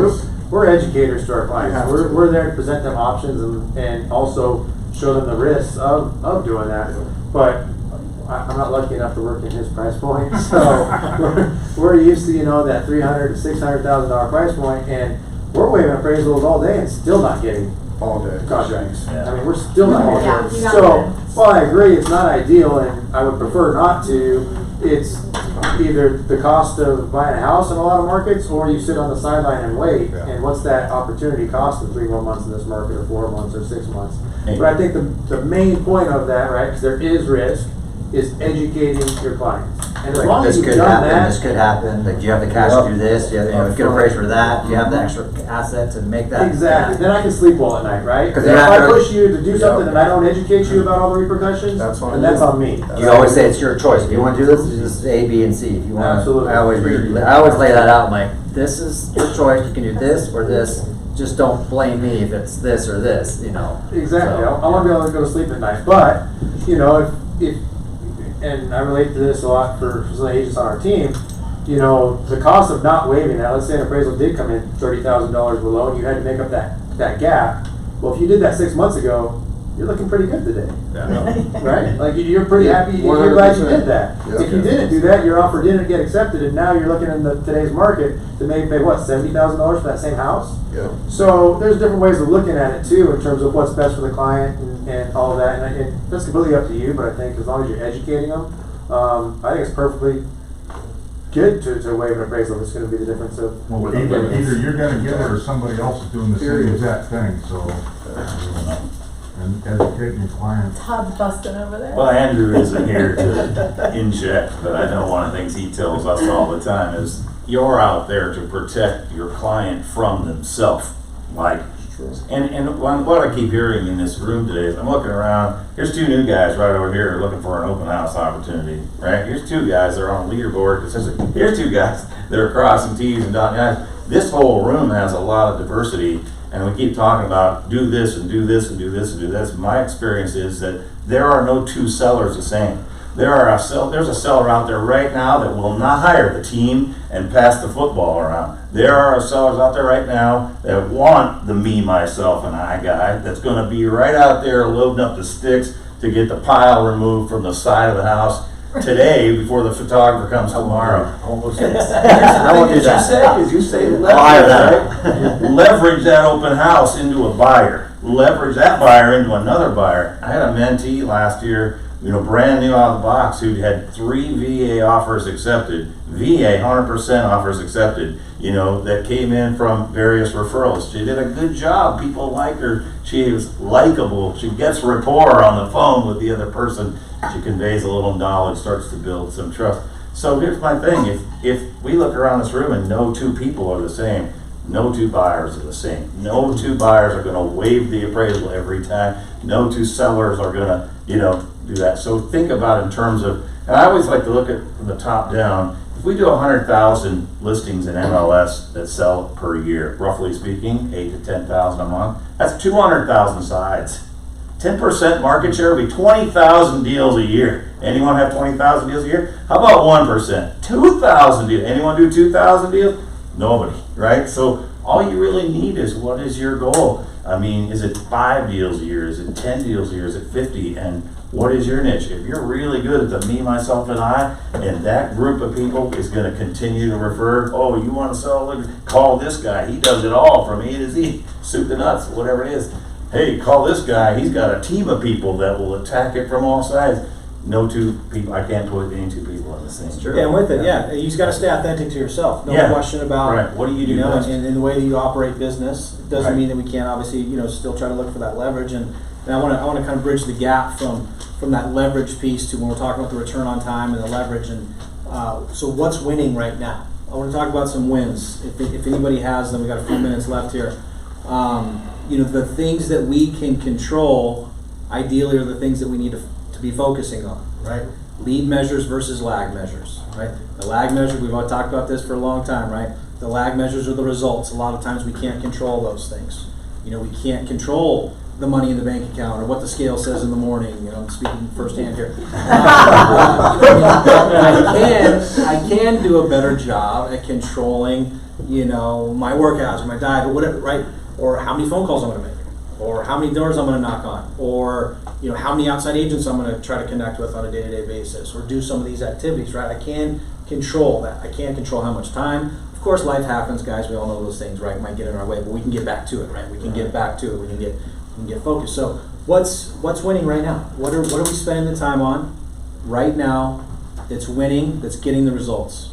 we're educators to our clients. We're there to present them options and also show them the risks of doing that. But I'm not lucky enough to work in his price point, so we're used to, you know, that $300,000 to $600,000 price point, and we're waiving appraisals all day and still not getting all day contracts. I mean, we're still not getting. Yeah, So, while I agree it's not ideal, and I would prefer not to, it's either the cost of buying a house in a lot of markets, or you sit on the sideline and wait. And what's that opportunity cost of 3 more months in this market, or 4 months, or 6 months? But I think the main point of that, right, because there is risk, is educating your clients. And as long as you've done that, this could happen, like, do you have the cash to do this, you have, get a price for that, do you have the extra asset to make that? exactly, then I can sleep well at night, right? Because If you have I to- push you to do something and I don't educate you about all the repercussions, then that's on me. You always say it's your choice. If you want to do this, it's just A, B, and C. If you want, Absolutely. I always lay that out. I'm like, this is your choice. You can do this or this. Just don't blame me if it's this or this. You know. Exactly. So, I want to be able to go to sleep at night. But, you know, if and I relate to this a lot for some of the agents on our team, you know, the cost of not waiving that, let's say an appraisal did come in $30,000 below and you had to make up that gap. Well, if you did that 6 months ago, you're looking pretty good today. Right? Like, you're pretty happy, you're glad you did that. Yeah. If you didn't do that, your offer didn't get accepted, and now you're looking in today's market to maybe pay, what, $70,000 for that same house? Yeah. So there's different ways of looking at it too, in terms of what's best for the client and all of that. And that's completely up to you, but I think as long as you're educating them, I think it's perfectly good to waive an appraisal if it's going to be the difference of. Well, either you're gonna get it or somebody else is doing the same exact thing, so. And educating your clients. Todd's busting over there. Well, Andrew isn't here to inject, but I know one of the things he tells us all the time is you're out there to protect your client from themselves. Like, and what I keep hearing in this room today is I'm looking around, here's 2 new guys right over here looking for an open house opportunity, right? Here's 2 guys that are on a leaderboard. Here's 2 guys that are crossing T's and dotting I's. This whole room has a lot of diversity, and we keep talking about do this and do this and do this and do this. My experience is that there are no 2 sellers the same. There's a seller out there right now that will not hire the team and pass the football around. There are sellers out there right now that want the me, myself, and I guy that's going to be right out there loading up the sticks to get the pile removed from the side of the house today before the photographer comes tomorrow. Almost. I want to say, you say leverage, right? Leverage that open house into a buyer. Leverage that buyer into another buyer. I had a mentee last year, you know, brand new out of the box, who had 3 VA offers accepted. VA 100% offers accepted. You know, that came in from various referrals. She did a good job. People like her. She was likable. She gets rapport on the phone with the other person. She conveys a little knowledge, starts to build some trust. So here's my thing. If we look around this room and no 2 people are the same, no 2 buyers are the same. No 2 buyers are going to waive the appraisal every time. No 2 sellers are going to, you know, do that. So think about it in terms of, and I always like to look at from the top down. If we do 100,000 listings in MLS that sell per year, roughly speaking, 8 to 10,000 a month, that's 200,000 sides. 10% market share would be 20,000 deals a year. Anyone have 20,000 deals a year? How about 1%? 2,000 deals. Anyone do 2,000 deals? Nobody, right? So all you really need is, what is your goal? I mean, is it 5 deals a year? Is it 10 deals a year? Is it 50? And what is your niche? If you're really good at the me, myself, and I, and that group of people is going to continue to refer, oh, you want to sell, call this guy. He does it all from A to Z, soup to nuts, whatever it is. Hey, call this guy. He's got a team of people that will attack it from all sides. no two people, I can't put any two people in the same. Yeah, and with it, yeah, you just gotta stay authentic to yourself. No Yeah. question about, Right. What do you do know, best? and the way that you operate business. It doesn't Right. mean that we can't obviously, still try to look for that leverage. And I wanna kind of bridge the gap from that leverage piece to when we're talking about the return on time and the leverage. And so what's winning right now? I wanna talk about some wins. If anybody has them, we got a few minutes left here. The things that we can control, ideally, are the things that we need to be focusing on, right? Lead measures versus lag measures, right? The lag measure, we've all talked about this for a long time, right? The lag measures are the results. A lot of times we can't control those things. We can't control the money in the bank account or what the scale says in the morning. I'm speaking firsthand here. I can do a better job at controlling, my work hours, my diet, or whatever, right? Or how many phone calls I'm going to make, or how many doors I'm going to knock on, or how many outside agents I'm going to try to connect with on a day-to-day basis, or do some of these activities, right? I can control that. I can't control how much time. Of course, life happens, guys. We all know those things, right? It might get in our way, but we can get back to it, right? We can get back to it. We can get focused. So, what's winning right now? What are we spending the time on right now? That's winning. That's getting the results.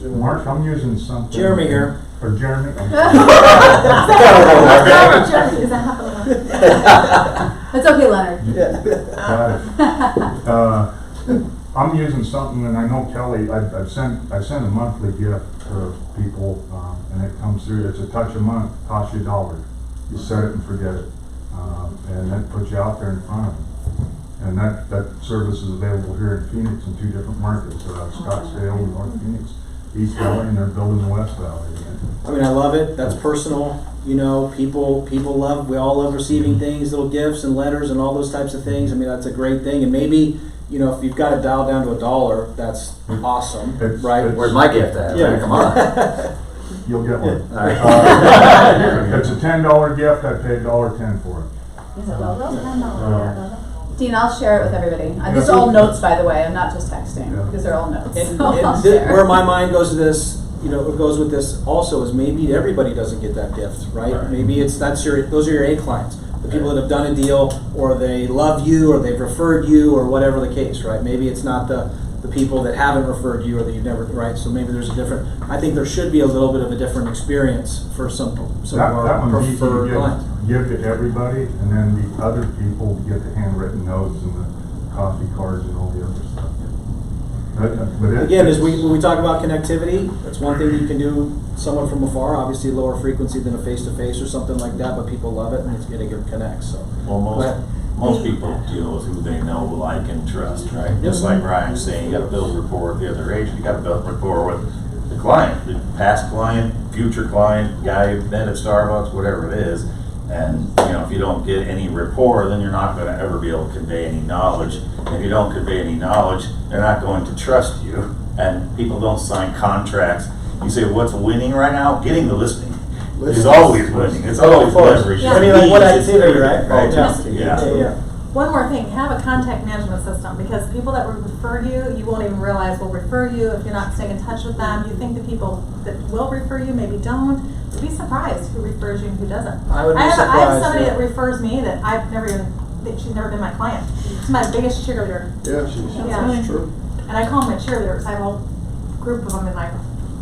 Mark, I'm using something. Jeremy here. Or Jeremy. Is that happening? It's okay, Leonard. I'm using something, and I know Kelly, I sent a monthly gift to people, and it comes through, it's a touch a month, costs you $1. You set it and forget it. And that puts you out there in front of them. And that service is available here in Phoenix in 2 different markets, Scottsdale and North Phoenix, East Valley, and they're building the West Valley again. I mean, I love it. That's personal. People love, we all love receiving things, little gifts and letters and all those types of things. I mean, that's a great thing. And maybe, if you've got it dialed down to $1, that's awesome, right? Where's my gift at? Yeah. Come on. You'll get one. All right. It's a $10 gift, I paid $1.10 for it. Is it logos? Dean, I'll share it with everybody. These are all notes, by the way. I'm not just texting. These are all notes. And I'll share. where my mind goes to this, what goes with this also is maybe everybody doesn't get that gift, right? Maybe those are your A clients, the people that have done a deal, or they love you, or they've referred you, or whatever the case, right? Maybe it's not the people that haven't referred you or that you've never, right? So maybe there's I think there should be a little bit of a different experience for some of our preferred clients. Give to everybody, and then the other people get the handwritten notes and the coffee cards and all the other stuff. Again, when we talk about connectivity, that's one thing you can do somewhat from afar, obviously lower frequency than a face-to-face or something like that, but people love it and it's going to connect. So, well, most people deal with who they know, like, and trust, right? Just like Ryan's saying, you got to build rapport with the other agent. You got to build rapport with the client, the past client, future client, guy you met at Starbucks, whatever it is. And if you don't get any rapport, then you're not going to ever be able to convey any knowledge. And if you don't convey any knowledge, they're not going to trust you. And people don't sign contracts. You say, what's winning right now? Getting the listing. It's always winning. It's always leverage. Yeah. I mean, like what activity, right? Yeah. One more thing, have a contact management system, because people that will refer you won't even realize will refer you if you're not staying in touch with them. You think the people that will refer you maybe don't. You'd be surprised who refers you and who doesn't. I would be surprised. I have somebody that refers me that she's never been my client. She's my biggest cheerleader. Yeah, that's true. And I call them my cheerleaders. I have a whole group of them in my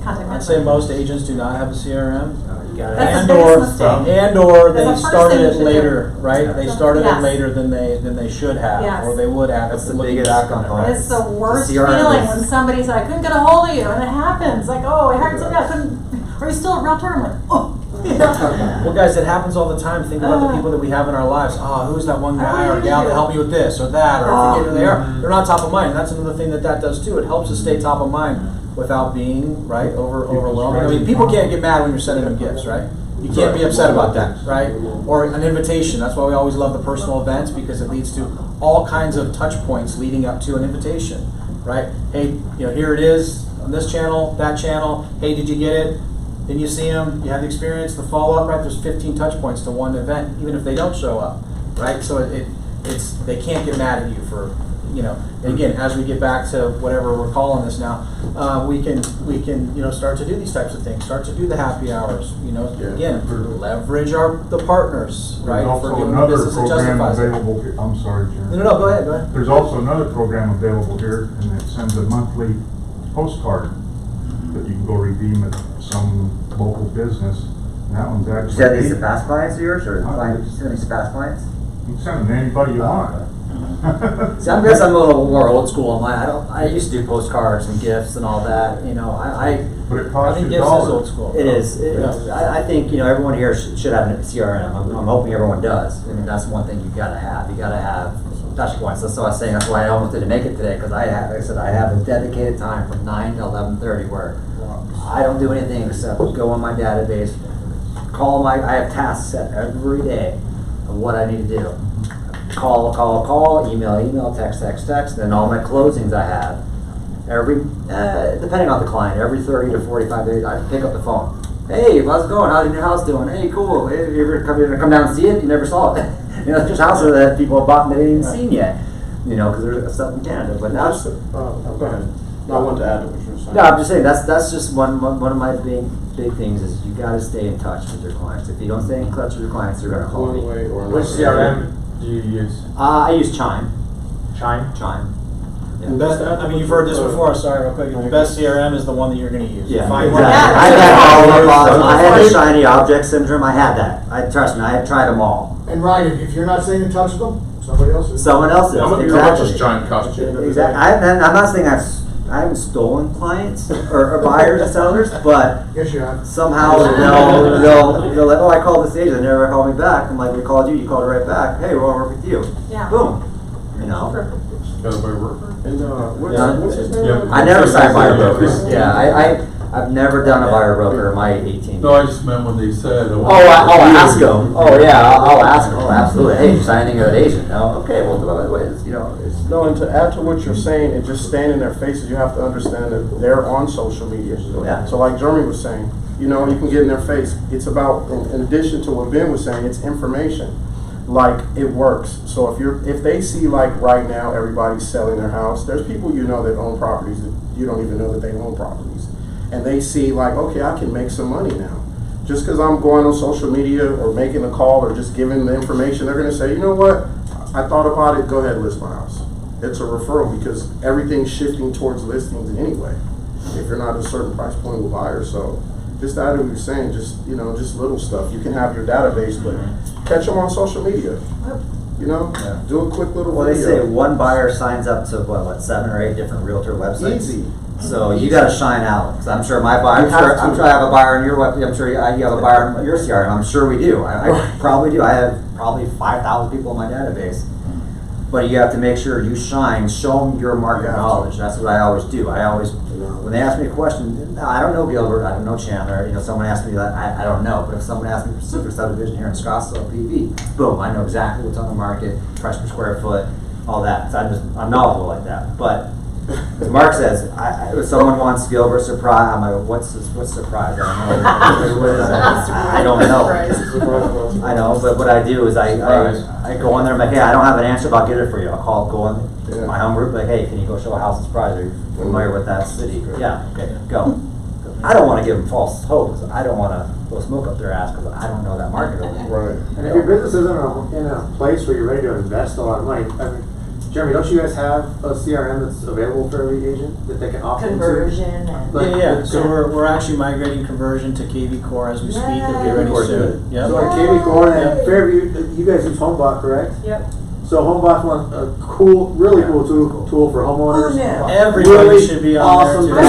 contact management. I'd say most agents do not have a CRM. That's the biggest mistake. And/or they That's the first started thing you it should later, do. right? They started Yes. it later than they should have, Yes. or they would have. That's the looking biggest back on it, right? complaint. It's the worst The CRM feeling is- when somebody said, I couldn't get a hold of you, and it happens. Like, oh, I hired somebody, I couldn't, are you still a realtor? I'm like, oh. Well, guys, it happens all the time. Think about the people that we have in our lives. Who's that one guy or gal that helped me with this or that, or I forget who they are. They're not top of mind. And that's another thing that does too. It helps us stay top of mind without being overwhelming. I mean, people can't get mad when you're sending them gifts, right? You can't be upset about that, right? Or an invitation. That's why we always love the personal events, because it leads to all kinds of touch points leading up to an invitation, right? Hey, here it is on this channel, that channel. Hey, did you get it? Then you see them, you have the experience, the follow-up, right? There's 15 touch points to one event, even if they don't show up, right? So they can't get mad at you for you know, and again, as we get back to whatever we're calling this now, we can, you know, start to do these types of things, start to do the happy hours, you know, again, leverage the partners, right? There's For also giving another business that program justifies it. available here. I'm sorry, Jeremy. No, go ahead. There's also another program available here, and it sends a monthly postcard that you can go redeem at some local business. And that one's actually. Is that these past clients of yours, or these past clients? You can send them to anybody you want. See, I guess I'm a little more old school on mine. I used to do postcards and gifts and all that. You know, But it I costs think you gifts is dollars. old school. It is. I think, you know, everyone here should have a CRM. I'm hoping everyone does. I mean, that's one thing you gotta have. You gotta have touch points. That's what I was saying. That's why I almost didn't make it today, because like I said, I have a dedicated time from 9 to 11:30 where I don't do anything except go on my database, I have tasks set every day of what I need to do. Call, email, text, and then all my closings I have. Depending on the client, every 30 to 45 days, I pick up the phone. Hey, how's it going? How's your new house doing? Hey, cool. Hey, you ever come down and see it? You never saw it. You know, there's houses that people have bought and they didn't even seen yet. You know, because there's stuff in Canada. But now, go ahead. No, I wanted to add to what you were saying. no, I'm just saying that's just one of my big things is you got to stay in touch with your clients. If you don't stay in touch with your clients, they're going to call me. Which CRM do you use? I use Chime. Chime? Chime. Yeah. The best, I mean, you've heard this before, sorry, real quick. The best CRM is the one that you're going to use. Yeah, Find exactly. one. I had the shiny object syndrome. I had that. Trust me, I had tried them all. And Ryan, if you're not staying in touch with them, somebody else is. Someone else is. How much Exactly. does Giant cost you? Exactly. I'm not saying I haven't stolen clients or buyers and sellers, but Yes, you have. somehow they'll like, oh, I called this agent, they never called me back. I'm like, we called you right back. Hey, we want to work with you. Yeah. Boom. You know. Got a worker? And what's his name? I never signed buyer brokers. Yeah, I've never done a buyer broker in my 18 years. No, I just meant when they said. I'll ask them. Oh yeah, I'll ask them. Oh, absolutely. Hey, you sign anything with an agent? No. Okay, well, by the way, you know, No, and to add to what you're saying, and just stand in their faces, you have to understand that they're on social media. Yeah. So like Jeremy was saying, you know, you can get in their face. It's about, in addition to what Ben was saying, it's information. Like, it works. So if they see, like right now, everybody's selling their house, there's people you know that own properties that you don't even know that they own properties. And they see like, okay, I can make some money now. Just because I'm going on social media or making a call or just giving the information, they're going to say, you know what, I thought about it, go ahead and list my house. It's a referral because everything's shifting towards listings anyway. If you're not at a certain price point with buyers, so just that what you're saying, just just little stuff. You can have your database, but catch them on social media. You know, do a quick little well, they video. say one buyer signs up to what 7 or 8 different realtor websites. Easy. So you got to shine out. Because I'm sure my buyer. I'm sure I have a buyer on your website. I'm sure you have a buyer on your CRM. I'm sure we do. I probably do. I have probably 5,000 people in my database. But you have to make sure you shine. Show them your market knowledge. That's what I always do. When they ask me a question, I don't know Gilbert. I don't know Chandler. You know, someone asks me that, I don't know. But if someone asks me Pacific Subdivision here in Scottsdale, PV, boom, I know exactly what's on the market, price per square foot, all that. So I'm knowledgeable like that. But as Mark says, if someone wants Gilbert surprise, I'm like, what's surprise? I don't know. What is that? I don't know. I know, but what I do is I go on there. I'm like, hey, I don't have an answer, but I'll get it for you. I'll go on my home group, like, hey, can you go show a house in Surprise? Are you familiar with that city? Yeah, okay, go. I don't want to give them false hope. I don't want to blow smoke up their ass because I don't know that market over there. Right. And if your business isn't in a place where you're ready to invest a lot of money, I mean, Jeremy, don't you guys have a CRM that's available for every agent that they can opt into? Conversion and. Yeah. So we're actually migrating conversion to KV Core as we speak. It'll be ready soon. Yep. So like KV Core and Fairview, you guys use HomeBot, correct? Yep. So HomeBot's one really cool tool for homeowners. Oh, no. Everybody really should be on awesome. there.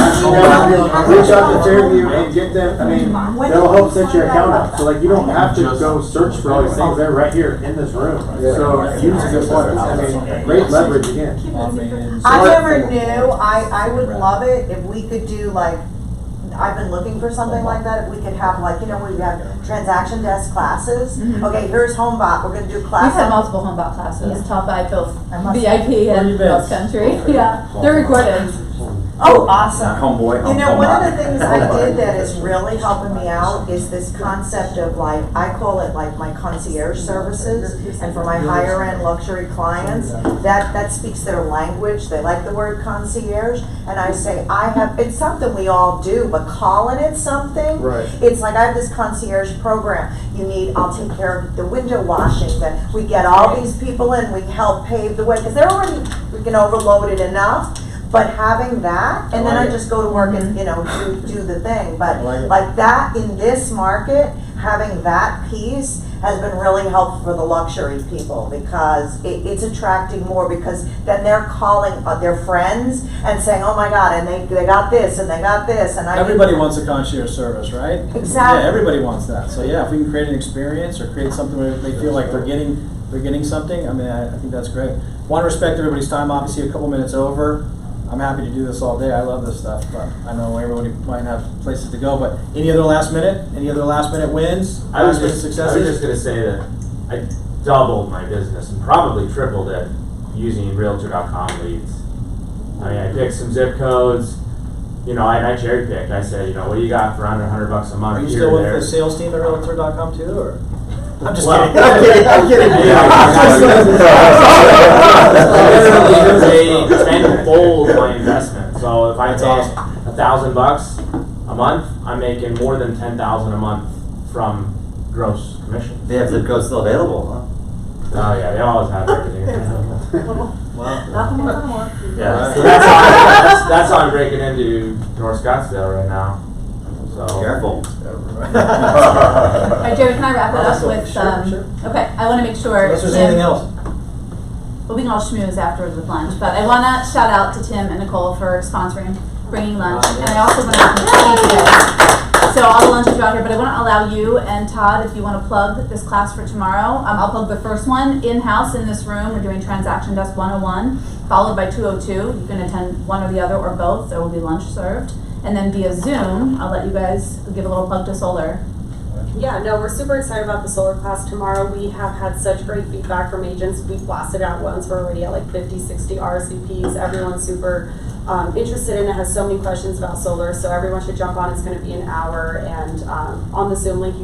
Reach out to Fairview and get them. I mean, they'll help set your account up. So like you don't have to go search for all these things. They're right here in this room. So use a good one. I mean, great leverage again. I never knew. I would love it if we could do like, I've been looking for something like that. If we could have like, we have transaction desk classes. Okay, here's HomeBot. We're going to do classes. We've had multiple HomeBot classes taught by both I must VIP and cross country. Yeah, they're recorded. Oh, awesome. Homeboy. You know, one of the things I did that is really helping me out is this concept of like, I call it like my concierge services. And for my higher end luxury clients, that speaks their language. They like the word concierge. And I say, it's something we all do, but calling it something, Right. it's like I have this concierge program. I'll take care of the window washing, that we get all these people in, we help pave the way, because they're already freaking overloaded enough. But having that, and then I just go to work and, do the thing. But like that in this market, having that piece has been really helpful for the luxury people, because it's attracting more, because then they're calling their friends and saying, oh my God, and they got this and they got this. And Everybody wants a concierge service, right? Exactly. Yeah, everybody wants that. So yeah, if we can create an experience or create something where they feel like they're getting something, I mean, I think that's great. Want to respect everybody's time, obviously a couple minutes over. I'm happy to do this all day. I love this stuff, but I know everybody might have places to go. But any other last minute wins? I was successes? just going to say that I doubled my business and probably tripled it using Realtor.com leads. I mean, I picked some zip codes. I cherry picked. I said, what do you got for under $100 a month? Are you here still or with there? the sales team at Realtor.com too, or? I'm just Well, kidding. I'm kidding. Literally, they tenfold my investment. So if I pay $1,000 a month, I'm making more than $10,000 a month from gross commission. They have zip codes still available, huh? Oh yeah, they always have everything. Nothing more. Yeah, so that's how I'm breaking into North Scottsdale right now. So Careful. All right, Jerry, can I wrap it up with, Sure. okay, I want to make sure. Unless there's Tim- anything else. Well, we can all schmooze afterwards with lunch, but I want to shout out to Tim and Nicole for sponsoring, bringing lunch, and I also want to thank you. So all the lunches are out here, but I want to allow you and Todd, if you want to plug this class for tomorrow. I'll plug the first one, in-house in this room. We're doing Transaction Desk 101, followed by 202. You can attend one or the other or both. There will be lunch served. And then via Zoom, I'll let you guys give a little plug to solar. Yeah, no, we're super excited about the solar class tomorrow. We have had such great feedback from agents. We blasted out once. We're already at like 50, 60 RSVPs. Everyone's super interested in it, has so many questions about solar. So everyone should jump on. It's going to be an hour. And on the Zoom link,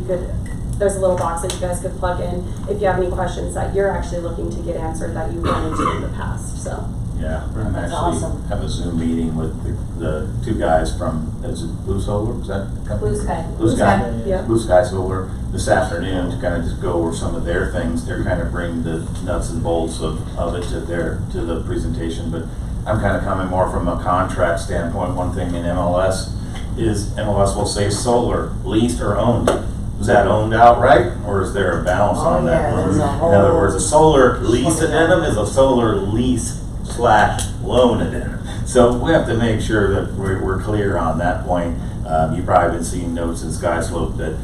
there's a little box that you guys could plug in if you have any questions that you're actually looking to get answered that you've run into in the past. So. Yeah, I'm That's actually awesome. have a Zoom meeting with the two guys from, is it Blue Solar, is that the company? Blue Sky. Blue Sky, Yeah. Blue Sky Solar, this afternoon to kind of just go over some of their things. They're kind of bring the nuts and bolts of it to the presentation, but I'm kind of coming more from a contract standpoint. One thing in MLS is MLS will say solar, leased or owned. Is that owned outright, or is there a balance on that? there's a In whole- other words, a solar lease addendum is a solar lease/loan addendum. So we have to make sure that we're clear on that point. You've probably been seeing notes in Skyslope that,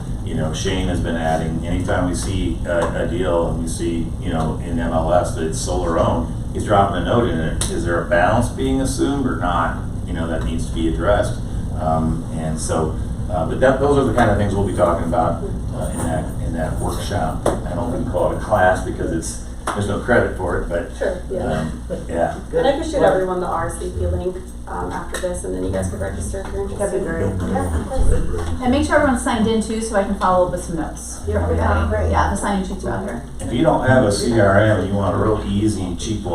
Shane has been adding, anytime we see a deal and we see, in MLS that it's solar owned, he's dropping a note in it. Is there a balance being assumed or not? That needs to be addressed. And so, but those are the kind of things we'll be talking about in that workshop. I don't think we call it a class because there's no credit for it, but Sure, yeah. yeah. And I could shoot everyone the RSVP link after this, and then you guys could register if you're interested. That'd be great. Yeah. And make sure everyone's signed in too, so I can follow up with some notes. You're Everybody. great. Yeah, the sign-in sheets are out here. If you don't have a CRM and you want a real easy, cheap one,